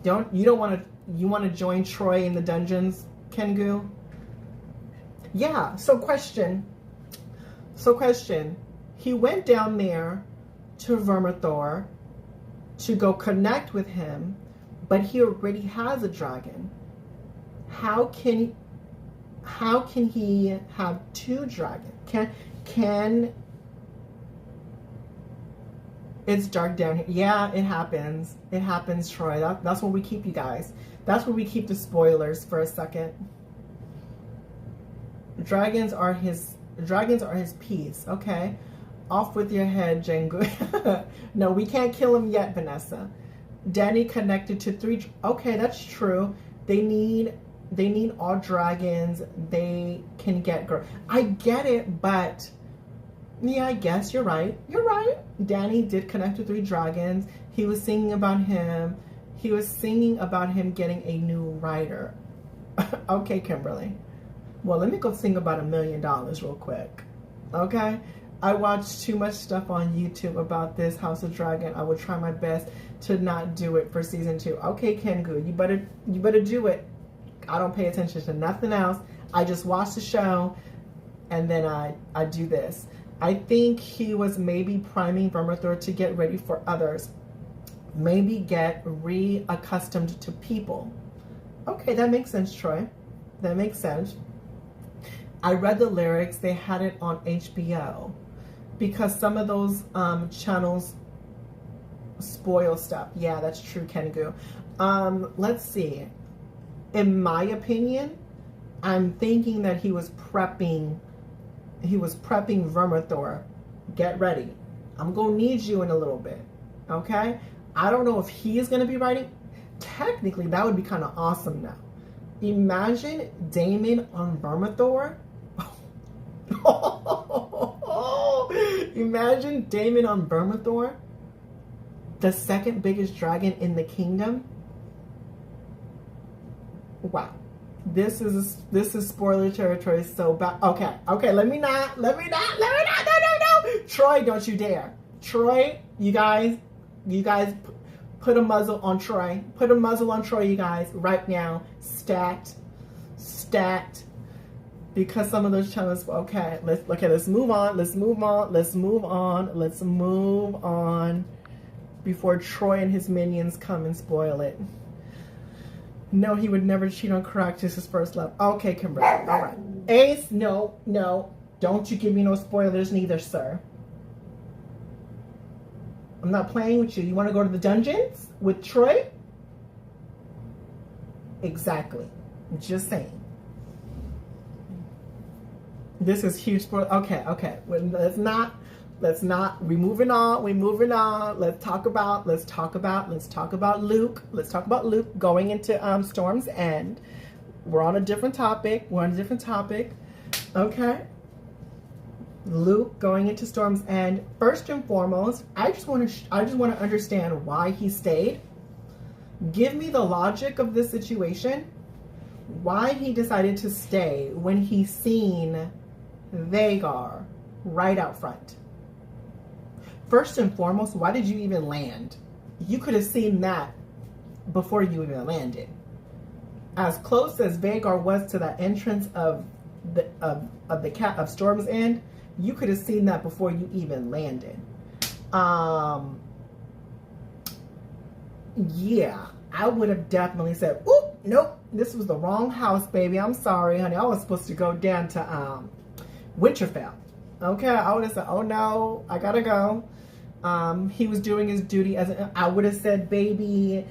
You want to join Troy in the dungeons, Kengu? Yeah, so question. He went down there to Vermithor to go connect with him, but he already has a dragon. How can he have two dragons? Can it's dark down here. Yeah, it happens. It happens, Troy. That's where we keep you guys. That's where we keep the spoilers for a second. Dragons are his peace. Okay. Off with your head, Jengu. No, we can't kill him yet, Vanessa. Dany connected to 3. Okay, that's true. They need all dragons. They can get girl. I get it, but yeah, I guess you're right. You're right. Dany did connect to 3 dragons. He was singing about him. He was singing about him getting a new rider. Okay, Kimberly. Well, let me go sing about $1 million real quick. Okay? I watched too much stuff on YouTube about this House of Dragon. I will try my best to not do it for season 2. Okay, Kengu, you better do it. I don't pay attention to nothing else. I just watch the show and then I do this. I think he was maybe priming Vermithor to get ready for others. Maybe get reaccustomed to people. Okay, that makes sense, Troy. That makes sense. I read the lyrics. They had it on HBO because some of those channels spoil stuff. Yeah, that's true, Kengu. Let's see. In my opinion, I'm thinking that he was prepping Vermithor. Get ready. I'm going to need you in a little bit. Okay? I don't know if he is going to be writing. Technically, that would be kind of awesome now. Imagine Daemon on Vermithor. Imagine Daemon on Vermithor, the second biggest dragon in the kingdom. Wow. This is spoiler territory so bad. Okay, let me not. No. Troy, don't you dare. Troy, you guys put a muzzle on Troy. Put a muzzle on Troy, you guys, right now. Stat. Because some of those channels, let's move on before Troy and his minions come and spoil it. No, he would never cheat on Caractacus, his first love. Okay, Kimberly. All right. Ace, no. Don't you give me no spoilers neither, sir. I'm not playing with you. You want to go to the dungeons with Troy? Exactly. Just saying. This is huge spoiler. Okay. Well, let's not. We're moving on. Let's talk about Luke. Let's talk about Luke going into Storm's End. We're on a different topic. Okay. Luke going into Storm's End. First and foremost, I just want to understand why he stayed. Give me the logic of this situation. Why he decided to stay when he seen Vhagar right out front. First and foremost, why did you even land? You could have seen that before you even landed. As close as Vhagar was to the entrance of Storm's End, you could have seen that before you even landed. Yeah, I would have definitely said, "Oop, nope, this was the wrong house, baby. I'm sorry, honey. I was supposed to go down to Winterfell." Okay, I would have said, "Oh no, I gotta go." He was doing his duty I would have said, "Baby,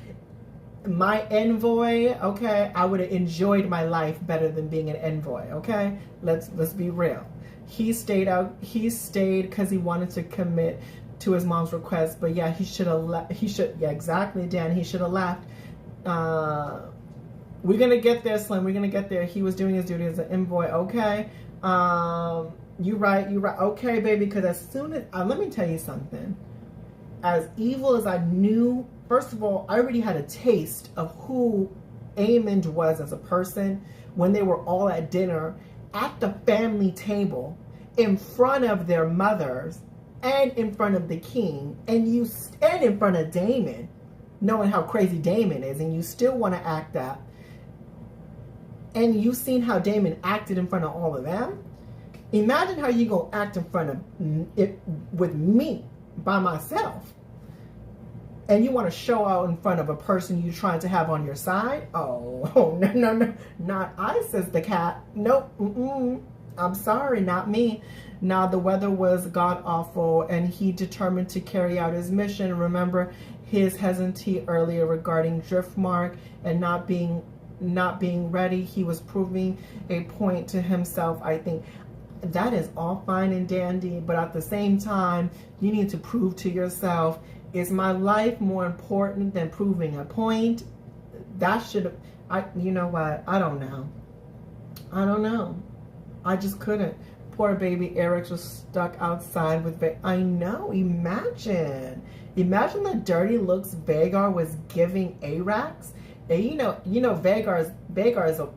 my envoy." Okay, I would have enjoyed my life better than being an envoy. Okay, let's be real. He stayed because he wanted to commit to his mom's request. But yeah, he should have left. Yeah, exactly, Dan. He should have left. We're gonna get there, Slim. We're gonna get there. He was doing his duty as an envoy. Okay. You right. Okay, baby. Because as soon as let me tell you something. As evil as I knew, first of all, I already had a taste of who Aemond was as a person when they were all at dinner at the family table in front of their mothers and in front of the king, and in front of Daemon, knowing how crazy Daemon is, and you still want to act that. And you've seen how Daemon acted in front of all of them. Imagine how you gonna act in front of it with me by myself, and you want to show out in front of a person you trying to have on your side. Oh no, not I, says the cat. Nope. I'm sorry, not me. Now the weather was god awful, and he determined to carry out his mission. Remember his hesitancy earlier regarding Driftmark and not being ready. He was proving a point to himself. I think that is all fine and dandy, but at the same time, you need to prove to yourself, is my life more important than proving a point? That should, you know what? I don't know. I just couldn't. Poor baby Eric was stuck outside with I know, imagine the dirty looks Vhagar was giving Arax. And you know Vhagar is a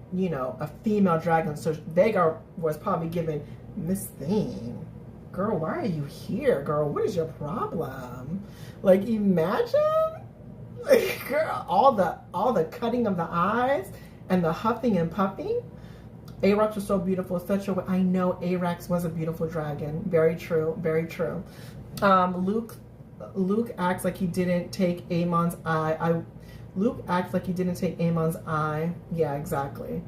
female dragon, so Vhagar was probably giving Miss Theme, girl, why are you here, girl? What is your problem? Like, imagine, like, girl, all the cutting of the eyes and the huffing and puffing. Arax was so beautiful, such a. I know Arax was a beautiful dragon. Very true, very true. Luke acts like he didn't take Aemon's eye. Luke acts like he didn't take Aemon's eye. Yeah, exactly.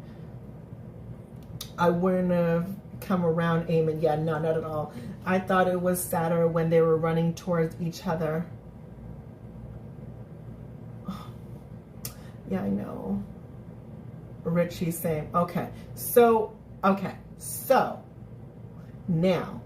I wouldn't have come around Aemon. Yeah, no, not at all. I thought it was sadder when they were running towards each other. Yeah, I know. Richie's saying, okay, so now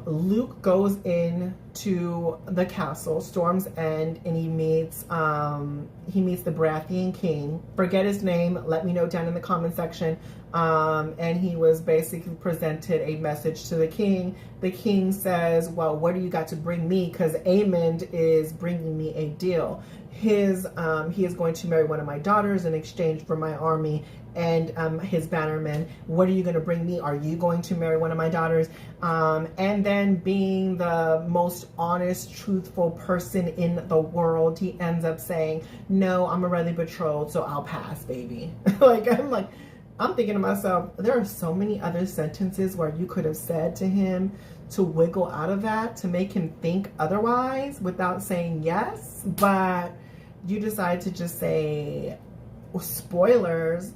Luke goes in to the castle, Storm's End, and he meets the Baratheon king. Forget his name. Let me know down in the comment section. And he was basically presented a message to the king. The king says, well, what do you got to bring me? Because Aemond is bringing me a deal. He is going to marry one of my daughters in exchange for my army and his bannermen. What are you going to bring me? Are you going to marry one of my daughters? And then, being the most honest, truthful person in the world, he ends up saying, no, I'm already betrothed, so I'll pass, baby. I'm thinking to myself, there are so many other sentences where you could have said to him to wiggle out of that, to make him think otherwise without saying yes. But you decide to just say, spoilers.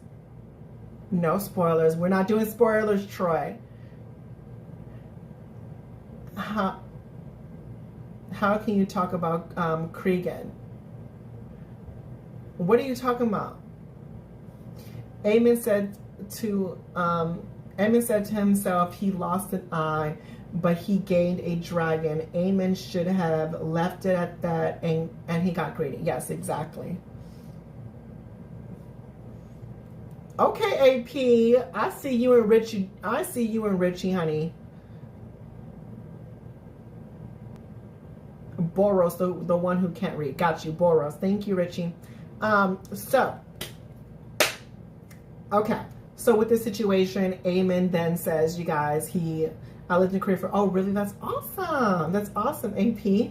No spoilers. We're not doing spoilers, Troy. How can you talk about Cregan? What are you talking about? Aemond said to himself he lost an eye, but he gained a dragon. Aemond should have left it at that, and he got greedy. Yes, exactly. Okay, AP. I see you and Richie. Honey. Boros, the one who can't read. Got you, Boros. Thank you, Richie. Okay. So with this situation, Aemond then says, you guys, I lived in Korea for, oh, really? That's awesome. That's awesome, AP.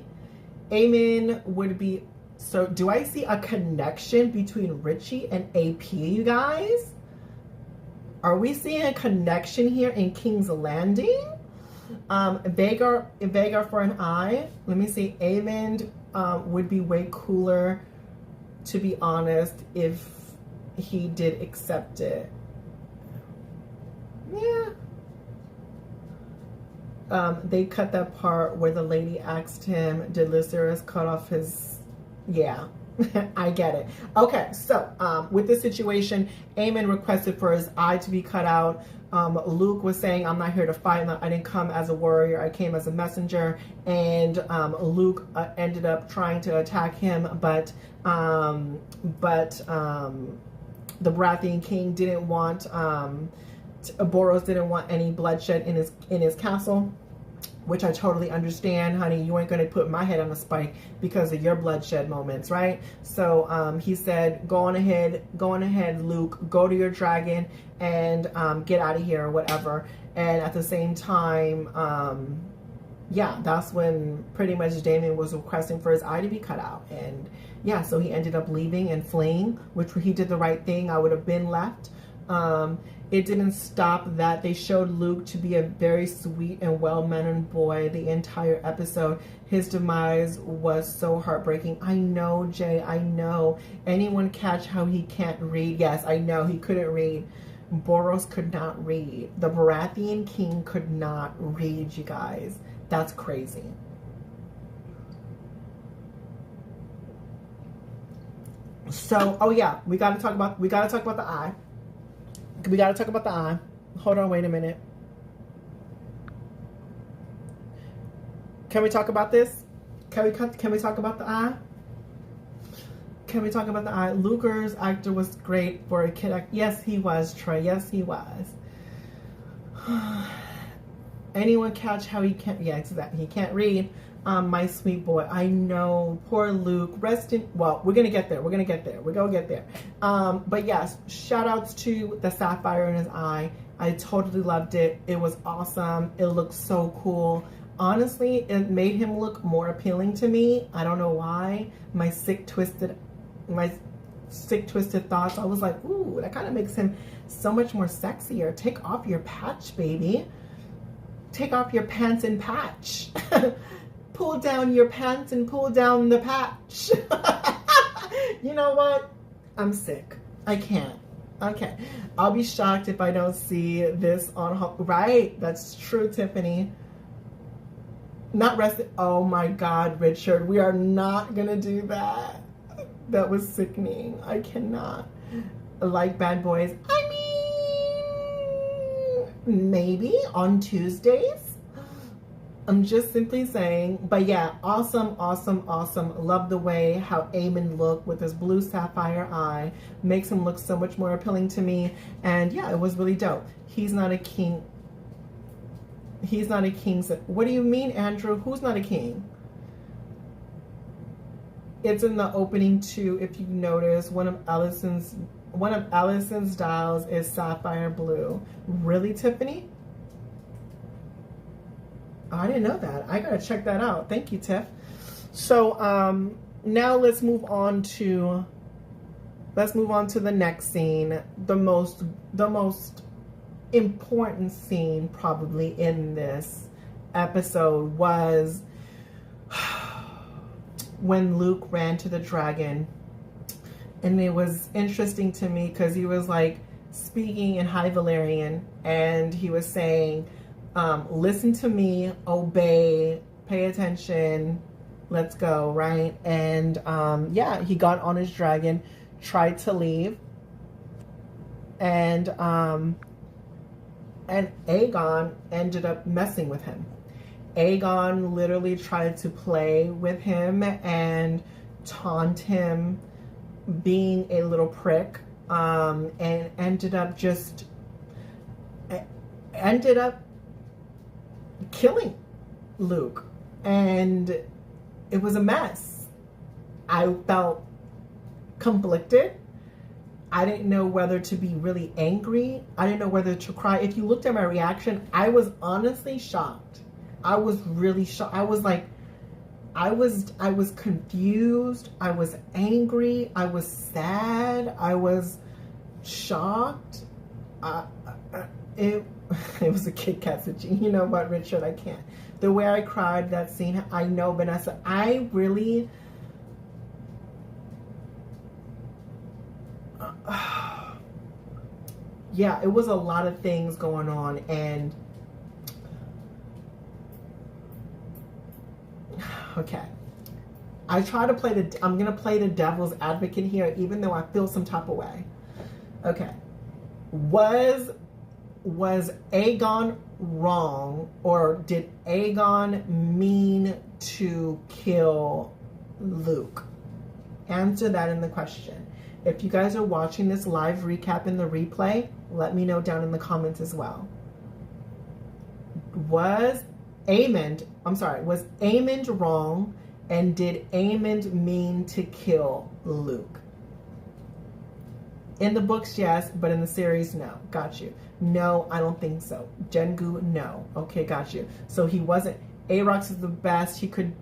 Aemond would be, so do I see a connection between Richie and AP, you guys? Are we seeing a connection here in King's Landing? Vhagar for an eye. Let me see. Aemond would be way cooler, to be honest, if he did accept it. Yeah. They cut that part where the lady asked him, did Lucerys cut off his... Yeah. I get it. Okay, so with this situation, Aemond requested for his eye to be cut out. Luke was saying, I'm not here to fight. I didn't come as a warrior. I came as a messenger. And Luke ended up trying to attack him, but the Baratheon king didn't want, Boros didn't want any bloodshed in his castle. Which I totally understand, honey. You ain't gonna put my head on a spike because of your bloodshed moments, right? So he said, go on ahead, Luke, go to your dragon and get out of here or whatever. And at the same time, yeah, that's when pretty much Daemon was requesting for his eye to be cut out. And yeah, so he ended up leaving and fleeing, which he did the right thing. I would have been left. It didn't stop that. They showed Luke to be a very sweet and well-mannered boy the entire episode. His demise was so heartbreaking. I know, Jay, I know. Anyone catch how he can't read? Yes, I know. He couldn't read. Boros could not read. The Baratheon king could not read, you guys. That's crazy. So, oh yeah, we gotta talk about the eye. We got to talk about the eye. Hold on, wait a minute. Can we talk about this? Can we talk about the eye? Can we talk about the eye? Luger's actor was great for a kid. Yes, he was, Trey. Yes, he was. Anyone catch how he can't? Yeah, exactly. He can't read. My sweet boy. I know. Poor Luke. Rest in... Well, we're going to get there. We're going to get there. We're going to get there. But yes, shout outs to the sapphire in his eye. I totally loved it. It was awesome. It looked so cool. Honestly, it made him look more appealing to me. I don't know why. My sick, twisted thoughts. I was like, ooh, that kind of makes him so much more sexier. Take off your patch, baby. Take off your pants and patch. Pull down your pants and pull down the patch. You know what? I'm sick. I can't. Okay. I'll be shocked if I don't see this on... Right. That's true, Tiffany. Not rested. Oh my God, Richard. We are not going to do that. That was sickening. I cannot. Like Bad Boys. I mean, maybe on Tuesdays. I'm just simply saying, but yeah, awesome, awesome, awesome. Love the way how Aemond looked with his blue sapphire eye. Makes him look so much more appealing to me. And yeah, it was really dope. He's not a king. He's not a king. What do you mean, Andrew? Who's not a king? It's in the opening too. If you notice, one of Alicent's dials is sapphire blue. Really, Tiffany? I didn't know that. I gotta check that out. Thank you, Tiff. So now let's move on to the next scene. The most important scene probably in this episode was when Luke ran to the dragon. And it was interesting to me because he was like speaking in High Valyrian, and he was saying, listen to me, obey, pay attention, let's go, right? And yeah, he got on his dragon, tried to leave, and Aegon ended up messing with him. Aegon literally tried to play with him and taunt him being a little prick, and ended up killing Luke, and it was a mess. I felt conflicted. I didn't know whether to be really angry. I didn't know whether to cry. If you looked at my reaction, I was honestly shocked. I was really shocked. I was confused. I was angry. I was sad. I was shocked. It was a Kit Kat situation. You know what, Richard? I can't. The way I cried that scene, I know, Vanessa, I really... yeah, it was a lot of things going on, and... okay. I try to play I'm going to play the devil's advocate here, even though I feel some type of way. Okay. Was Aegon wrong, or did Aegon mean to kill Luke? Answer that in the question. If you guys are watching this live recap in the replay, let me know down in the comments as well. Was Aemond wrong, and did Aemond mean to kill Luke? In the books, yes, but in the series, no. Got you. No, I don't think so. Jengu, no. Okay, got you. So he wasn't. Aarox is the best he could.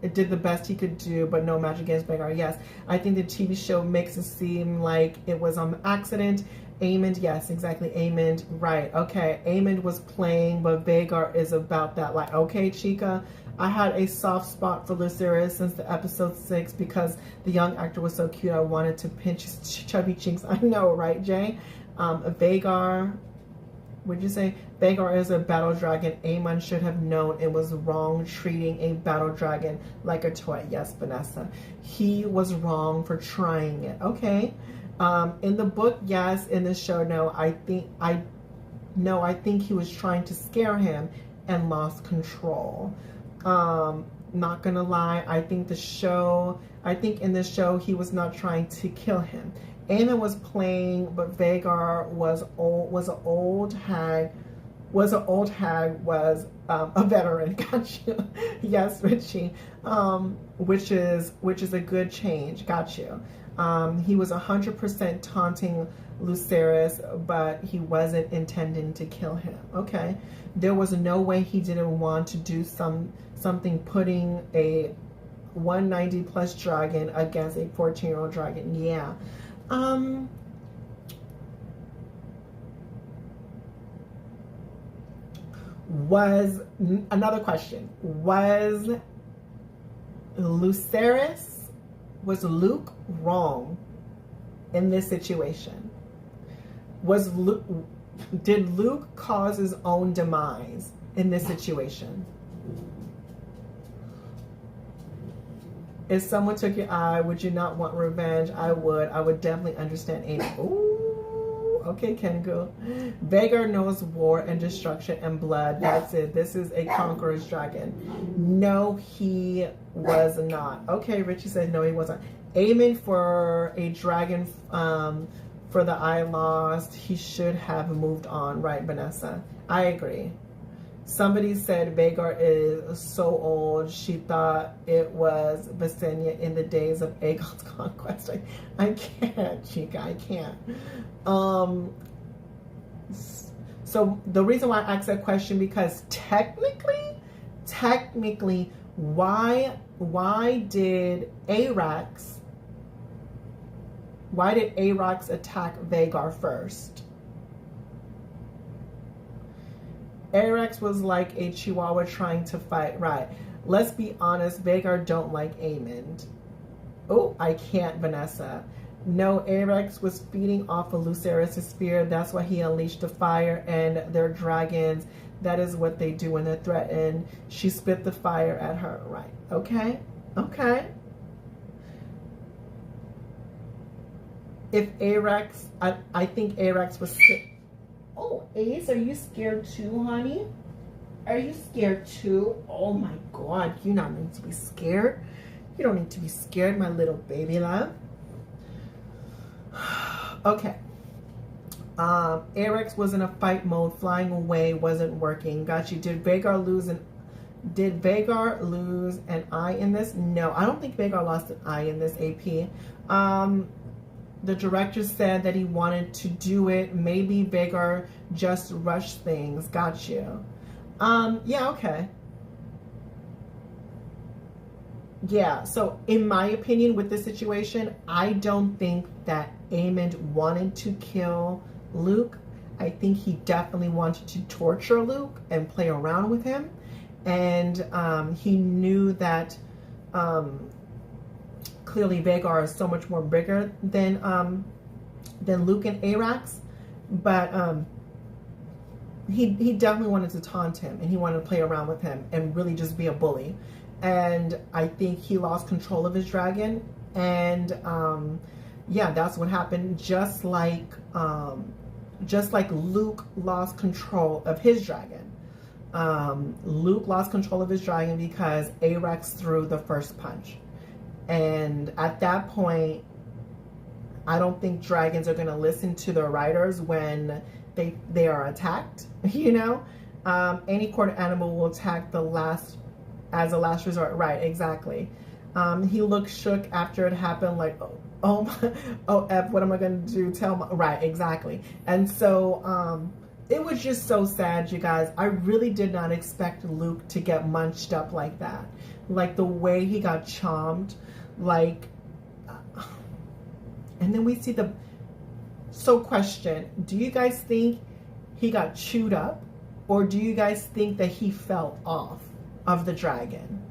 It did the best he could do, but no match against Vhagar. Yes, I think the TV show makes it seem like it was on accident. Aemond, yes, exactly. Aemond, right. Okay, Aemond was playing, but Vhagar is about that. Like, okay, Chica, I had a soft spot for Lucerys since the episode 6 because the young actor was so cute. I wanted to pinch his chubby cheeks. I know, right, Jay? Vhagar, would you say? Vhagar is a battle dragon. Aemon should have known it was wrong treating a battle dragon like a toy. Yes, Vanessa. He was wrong for trying it. Okay. In the book, yes. In the show, no. I think he was trying to scare him and lost control. Not gonna lie, I think in the show he was not trying to kill him. Aemon was playing, but Vhagar was an old hag, was a veteran. Got you. Yes, Richie. Which is a good change. Got you. He was 100% taunting Lucerys, but he wasn't intending to kill him. Okay. There was no way he didn't want to do something putting a 190 plus dragon against a 14-year-old dragon. Yeah. Another question. Was Luke wrong in this situation? Did Luke cause his own demise in this situation? If someone took your eye, would you not want revenge? I would. I would definitely understand Aemon. Ooh, Okay, Kengu. Vhagar knows war and destruction and blood. That's it. This is a conqueror's dragon. No, he was not. Okay, Richie said no, he wasn't. Aiming for a dragon for the eye lost. He should have moved on. Right, Vanessa? I agree. Somebody said Vhagar is so old, she thought it was Visenya in the days of Aegon's conquest. I can't, Chica, I can't. So the reason why I asked that question, because technically, why did Arrax attack Vhagar first? Arrax was like a chihuahua trying to fight. Right. Let's be honest, Vhagar don't like Aemond. Oh, I can't, Vanessa. No, Arrax was feeding off of Lucerys' spear. That's why he unleashed the fire and their dragons. That is what they do when they're threatened. She spit the fire at her. Right. Okay. Okay. If Arrax, I think Arrax was sick. Oh, Ace, are you scared too, honey? Are you scared too? Oh my God, you don't need to be scared. You don't need to be scared, my little baby love. Okay. Arrax was in a fight mode. Flying away wasn't working. Got you. Did Vhagar lose an eye in this? No, I don't think Vhagar lost an eye in this AP. The director said that he wanted to do it. Maybe Vhagar just rushed things. Got you. Yeah, okay. Yeah, so in my opinion with this situation, I don't think that Aemond wanted to kill Luke. I think he definitely wanted to torture Luke and play around with him. And he knew that clearly Vhagar is so much more bigger than Luke and Arrax, but he definitely wanted to taunt him, and he wanted to play around with him and really just be a bully. And I think he lost control of his dragon, and yeah, that's what happened. Just like Luke lost control of his dragon. Luke lost control of his dragon because Arrax threw the first punch. And at that point, I don't think dragons are going to listen to their riders when they are attacked, you know? Any court animal will attack as a last resort. Right, exactly. He looked shook after it happened, like, oh, F, what am I going to do? Right, exactly. And so it was just so sad, you guys. I really did not expect Luke to get munched up like that. Like the way he got chomped. Like, and then we see so question, do you guys think he got chewed up, or do you guys think that he fell off of the dragon?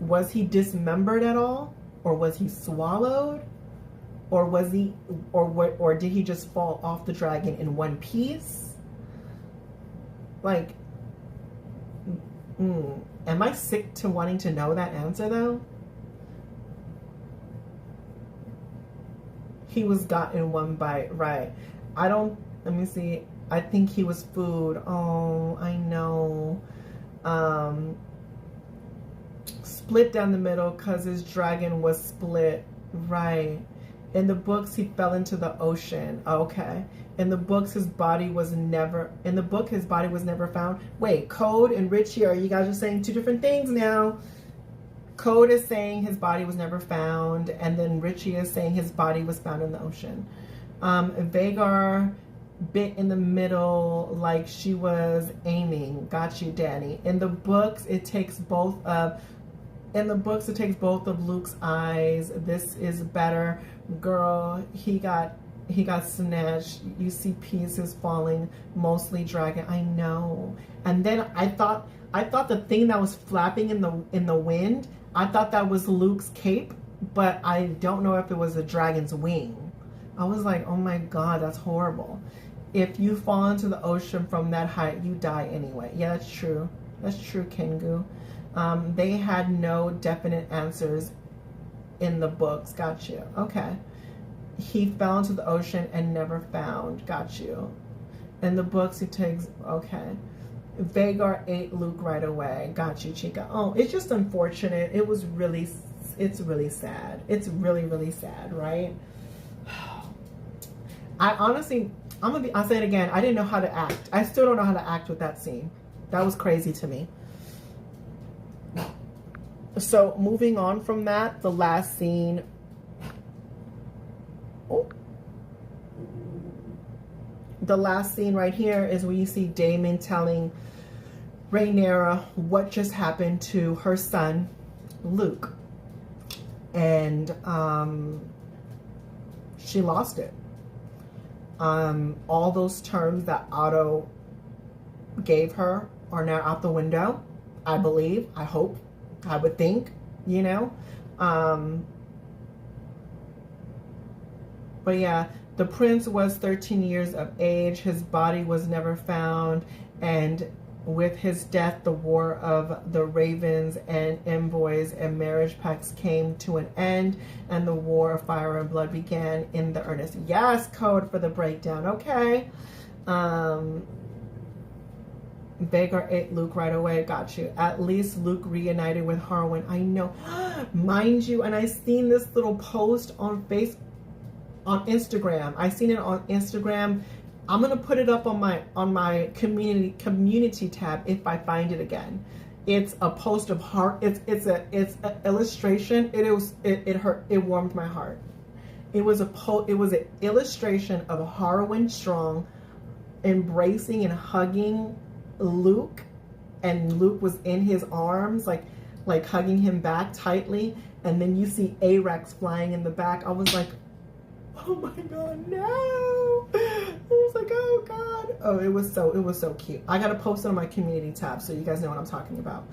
Was he dismembered at all, or was he swallowed, or did he just fall off the dragon in one piece? Like, am I sick to wanting to know that answer though? He was got in one bite, right? Let me see. I think he was food. Oh, I know. Split down the middle because his dragon was split, right? In the books, he fell into the ocean. Okay. In the books, his body was never found. Wait, Code and Richie, you guys are saying two different things now. Code is saying his body was never found, and then Richie is saying his body was found in the ocean. Vhagar bit in the middle like she was aiming. Got you, Danny. In the books, it takes both of Luke's eyes. This is better. Girl, he got snatched. You see pieces falling, mostly dragon. I know. And then I thought the thing that was flapping in the wind, I thought that was Luke's cape, but I don't know if it was a dragon's wing. I was like, oh my God, that's horrible. If you fall into the ocean from that height, you die anyway. Yeah, that's true. That's true, Kengu. They had no definite answers in the books. Got you. Okay. he fell into the ocean and never found. Got you. In the books, he takes, okay. Vhagar ate Luke right away. Got you, Chica. Oh, it's just unfortunate. It's really sad. It's really, really sad, right? I honestly, I'll say it again. I didn't know how to act. I still don't know how to act with that scene. That was crazy to me. So moving on from that, the last scene. Oh. The last scene right here is where you see Daemon telling Rhaenyra what just happened to her son, Luke. And she lost it. All those terms that Otto gave her are now out the window. I believe, I hope, I would think, you know. But yeah, the prince was 13 years of age. His body was never found. And with his death, the war of the ravens and envoys and marriage pacts came to an end. And the war of fire and blood began in the earnest. Yes, code for the breakdown. Okay. Vhagar ate Luke right away. Got you. At least Luke reunited with Harwin. I know. Mind you, and I seen this little post on Instagram. I seen it on Instagram. I'm gonna put it up on my community tab if I find it again. It's a post of heart. It's an illustration. It warmed my heart. It was an illustration of Harwin Strong embracing and hugging Luke, and Luke was in his arms, like hugging him back tightly, and then you see Arrax flying in the back. I was like, oh my god, no! I was like, oh god. Oh, it was so cute. I gotta post it on my community tab so you guys know what I'm talking about.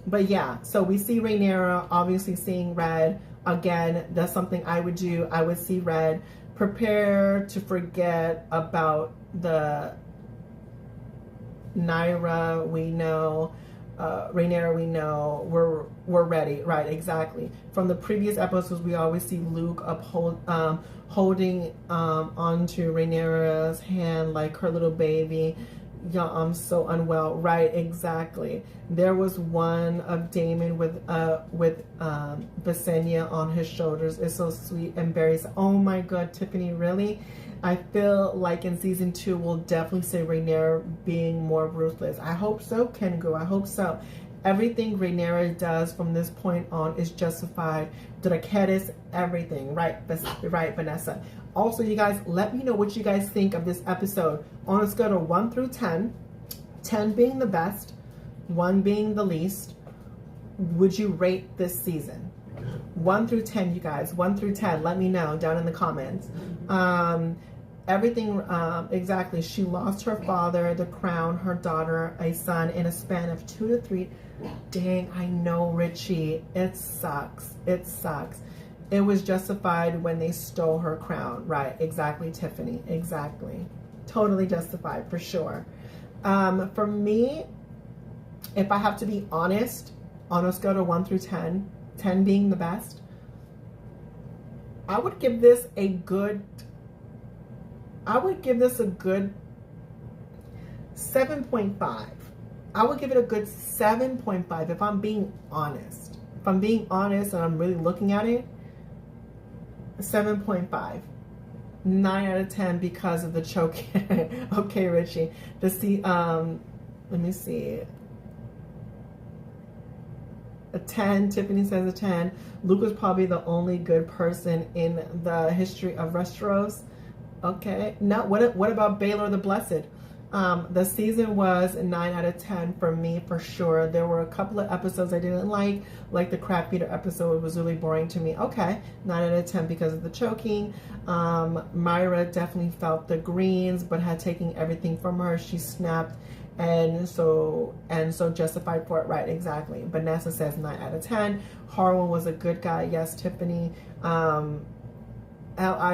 But yeah, so we see Rhaenyra obviously seeing red. Again, that's something I would do. I would see red. Prepare to forget about the Nyra, we know. Rhaenyra, we know. We're ready. Right, exactly. From the previous episodes, we always see Luke holding onto Rhaenyra's hand like her little baby. Yeah, I'm so unwell. Right, exactly. There was one of Daemon with Visenya on his shoulders. It's so sweet and very. Oh my god, Tiffany, really? I feel like in season 2 we'll definitely see Rhaenyra being more ruthless. I hope so, Kengu. I hope so. Everything Rhaenyra does from this point on is justified. Dracarys, everything. Right, Vanessa. Also, you guys, let me know what you guys think of this episode on a scale of 1 through 10. 10 being the best, 1 being the least. Would you rate this season? 1 through 10, you guys. 1 through 10. Let me know down in the comments. Everything, exactly. She lost her father, the crown, her daughter, a son in a span of 2 to 3. Dang, I know, Richie. It sucks. It sucks. It was justified when they stole her crown. Right, exactly, Tiffany. Exactly. Totally justified, for sure. For me, if I have to be honest, on a scale of 1 through 10, 10 being the best, I would give this a good 7.5. I would give it a good 7.5 if I'm being honest. If I'm being honest and I'm really looking at it, 7.5. 9 out of 10 because of the choking. Okay, Richie. Let me see. A 10. Tiffany says a 10. Luke was probably the only good person in the history of Westeros. Okay. Now, what about Baelor the Blessed? The season was a 9 out of 10 for me, for sure. There were a couple of episodes I didn't like the crab feeder episode was really boring to me. Okay, 9 out of 10 because of the choking. Myra definitely felt the greens, but had taken everything from her. She snapped, and so justified for it. Right, exactly. Vanessa says 9 out of 10. Harwin was a good guy. Yes, Tiffany. Li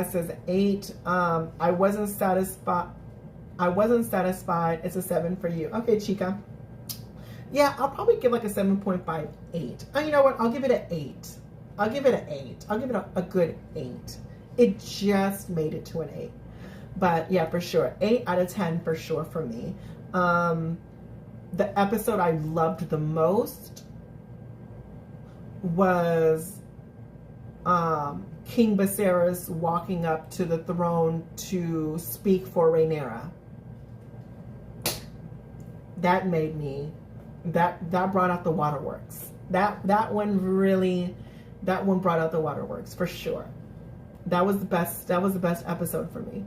says 8. I wasn't satisfied. It's a 7 for you. Okay, Chica. Yeah, I'll probably give like a 7.58. You know what? I'll give it an 8. I'll give it an 8. I'll give it a good 8. It just made it to an 8. But yeah, for sure. 8 out of 10 for sure for me. The episode I loved the most was King Viserys walking up to the throne to speak for Rhaenyra. That made me, that brought out the waterworks. That one brought out the waterworks for sure. That was the best episode for me.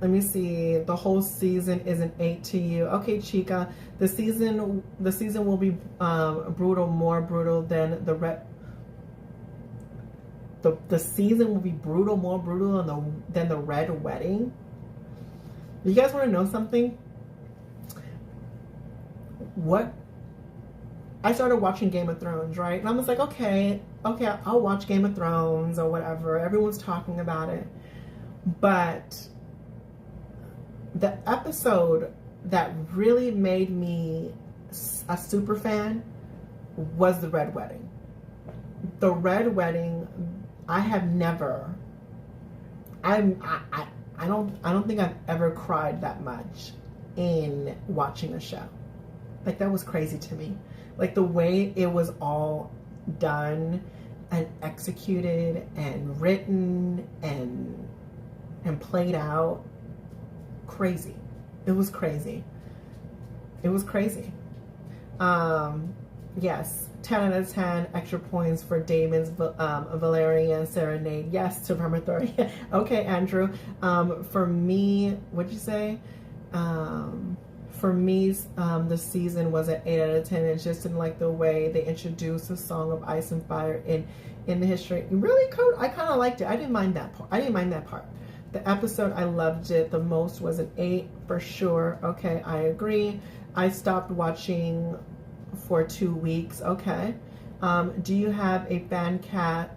Let me see. The whole season is an 8 to you. Okay, Chica. The season will be brutal, more brutal than the season will be brutal, more brutal than the Red Wedding. You guys want to know something? I started watching Game of Thrones, right? And I was like, okay, I'll watch Game of Thrones or whatever. Everyone's talking about it. But the episode that really made me a super fan was the Red Wedding. The Red Wedding, I don't think I've ever cried that much in watching a show. Like, that was crazy to me. Like, the way it was all done and executed and written and played out. Crazy. It was crazy. It was crazy. Yes, 10 out of 10 extra points for Damon's Valerian Serenade. Yes, to Vermithor. Okay, Andrew. For me, what'd you say? For me, the season was an 8 out of 10. It just didn't like the way they introduced the Song of Ice and Fire in the history. Really, Code? I kind of liked it. I didn't mind that part. The episode, I loved it the most, was an 8 for sure. Okay, I agree. I stopped watching for 2 weeks. Okay. Do you have a fan cast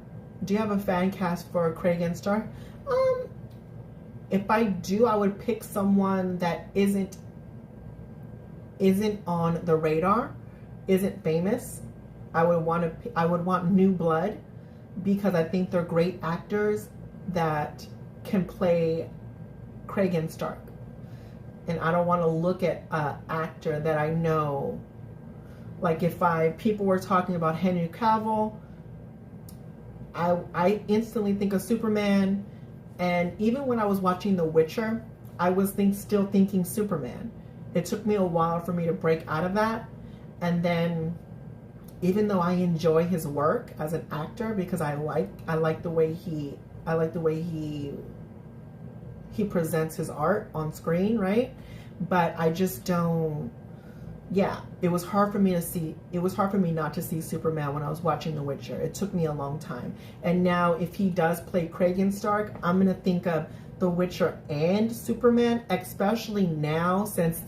for Craig Stark? If I do, I would pick someone that isn't on the radar, isn't famous. I would want new blood, because I think they're great actors that can play Craig Stark. And I don't want to look at an actor that I know. Like, if people were talking about Henry Cavill, I instantly think of Superman. And even when I was watching The Witcher, I was still thinking Superman. It took me a while for me to break out of that. And then, even though I enjoy his work as an actor, because I like the way he presents his art on screen, right? But I just don't. Yeah, it was hard for me not to see Superman when I was watching The Witcher. It took me a long time. And now, if he does play Craig Stark, I'm gonna think of The Witcher and Superman, especially now since he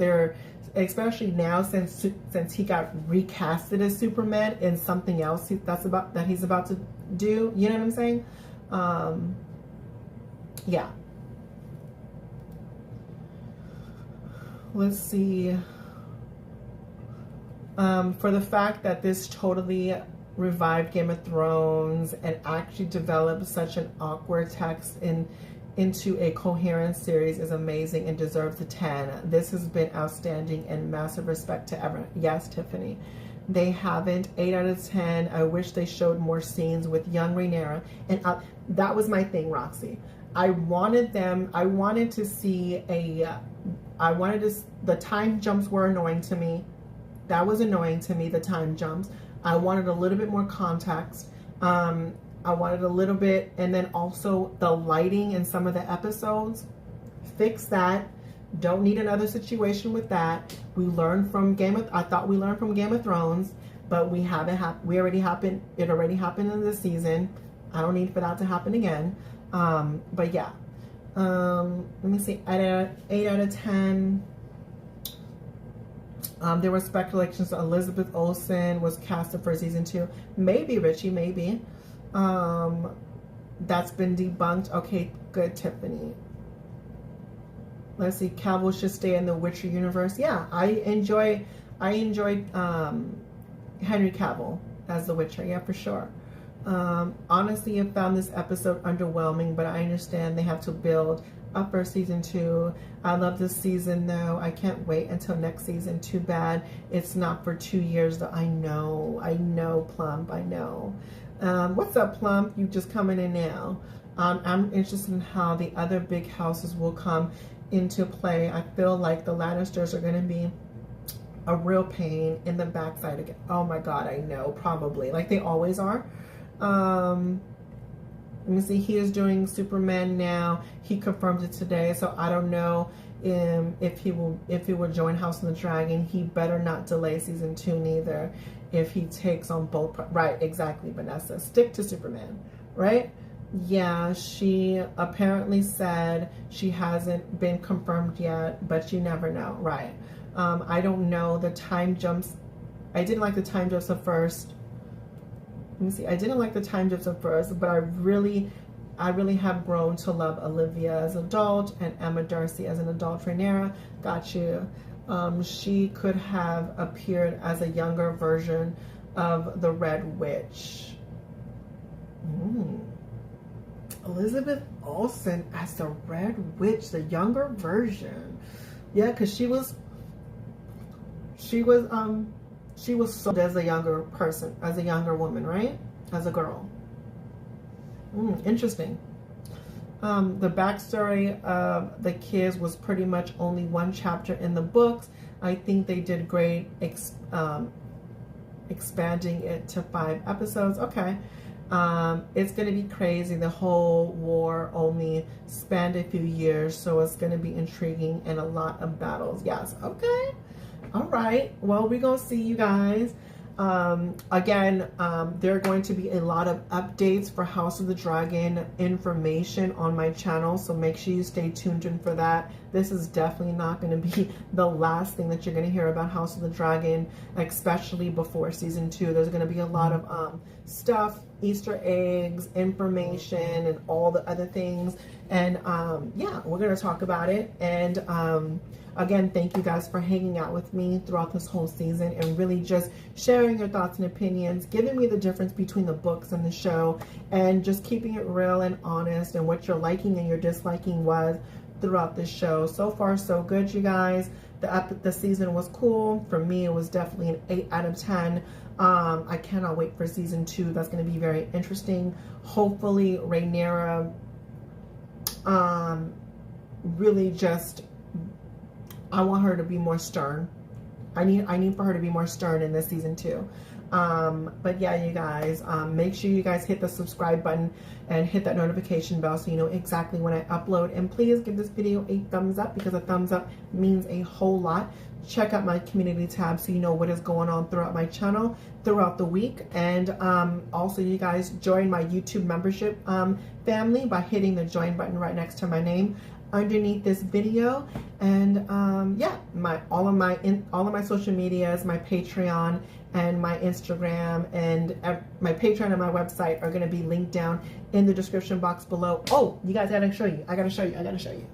got recasted as Superman in something else that he's about to do. You know what I'm saying? Yeah. Let's see. For the fact that this totally revived Game of Thrones and actually developed such an awkward text into a coherent series is amazing and deserves a 10. This has been outstanding and massive respect to everyone. Yes, Tiffany. They haven't. 8 out of 10. I wish they showed more scenes with young Rhaenyra. And that was my thing, Roxy. The time jumps were annoying to me. That was annoying to me, the time jumps. I wanted a little bit more context. I wanted a little bit, and then also the lighting in some of the episodes. Fix that. Don't need another situation with that. I thought we learned from Game of Thrones, but it already happened in this season. I don't need for that to happen again. But yeah. Let me see, 8 out of 10. There were speculations that Elizabeth Olsen was casted for season 2. Maybe, Richie, maybe. That's been debunked. Okay, good, Tiffany. Let's see, Cavill should stay in the Witcher universe. Yeah, I enjoyed Henry Cavill as the Witcher. Yeah, for sure. Honestly, I found this episode underwhelming, but I understand they have to build up for season 2. I love this season though. I can't wait until next season. Too bad it's not for 2 years though. I know, Plump, I know. What's up, Plump? You just coming in now. I'm interested in how the other big houses will come into play. I feel like the Lannisters are going to be a real pain in the backside again. Oh my God, I know, probably. Like they always are. Let me see, he is doing Superman now. He confirmed it today, so I don't know if he will join House of the Dragon. He better not delay season 2 neither if he takes on both. Right, exactly, Vanessa. Stick to Superman, right? Yeah, she apparently said she hasn't been confirmed yet, but you never know, right? I don't know the time jumps. I didn't like the time jumps at first. Let me see. I didn't like the time jumps at first, but I really have grown to love Olivia as an adult and Emma Darcy as an adult. Rhaenyra, got you. She could have appeared as a younger version of the Red Witch. Elizabeth Olsen as the Red Witch, the younger version. Yeah, because she was sold as a younger person, as a younger woman, right? As a girl. Interesting. The backstory of the kids was pretty much only 1 chapter in the books. I think they did great expanding it to 5 episodes. Okay. It's going to be crazy. The whole war only spanned a few years, so it's going to be intriguing and a lot of battles. Yes. Okay. All right. Well, we're going to see you guys. Again, there are going to be a lot of updates for House of the Dragon information on my channel, so make sure you stay tuned in for that. This is definitely not going to be the last thing that you're going to hear about House of the Dragon, especially before season 2. There's going to be a lot of stuff, Easter eggs, information, and all the other things. And yeah, we're going to talk about it. And again, thank you guys for hanging out with me throughout this whole season and really just sharing your thoughts and opinions, giving me the difference between the books and the show, and just keeping it real and honest and what your liking and your disliking was throughout this show. So far, so good, you guys. The season was cool. For me, it was definitely an 8 out of 10. I cannot wait for season 2. That's going to be very interesting. Hopefully, Rhaenyra really just... I want her to be more stern. I need for her to be more stern in this season 2. But yeah, you guys, make sure you guys hit the subscribe button and hit that notification bell so you know exactly when I upload. And please give this video a thumbs up, because a thumbs up means a whole lot. Check out my community tab so you know what is going on throughout my channel throughout the week. And also, you guys join my YouTube membership family by hitting the join button right next to my name underneath this video. And yeah, all of my social medias, my Patreon and my Instagram and my Patreon and my website are going to be linked down in the description box below. Oh, you guys, I gotta show you.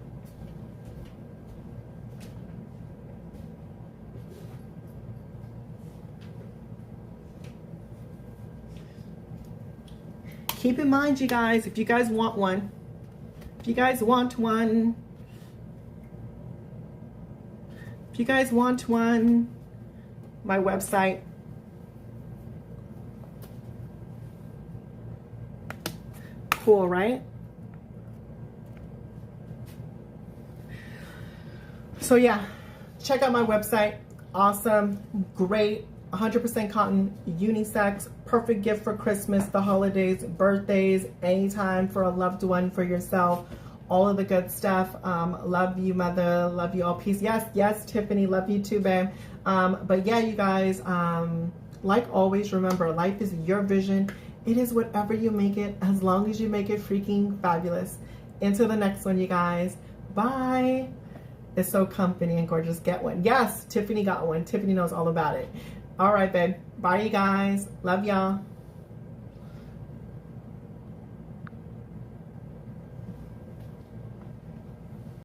Keep in mind, you guys, if you guys want one, my website, cool, right? So yeah, check out my website. Awesome, great, 100% cotton, unisex, perfect gift for Christmas, the holidays, birthdays, anytime, for a loved one, for yourself, all of the good stuff. Love you, mother. Love you all. Peace. Yes, Tiffany. Love you too, babe. But yeah, you guys, like always, remember, life is your vision. It is whatever you make it, as long as you make it freaking fabulous. Until the next one, you guys. Bye. It's so company and gorgeous. Get one. Yes, Tiffany got one. Tiffany knows all about it. All right, babe. Bye, you guys. Love y'all.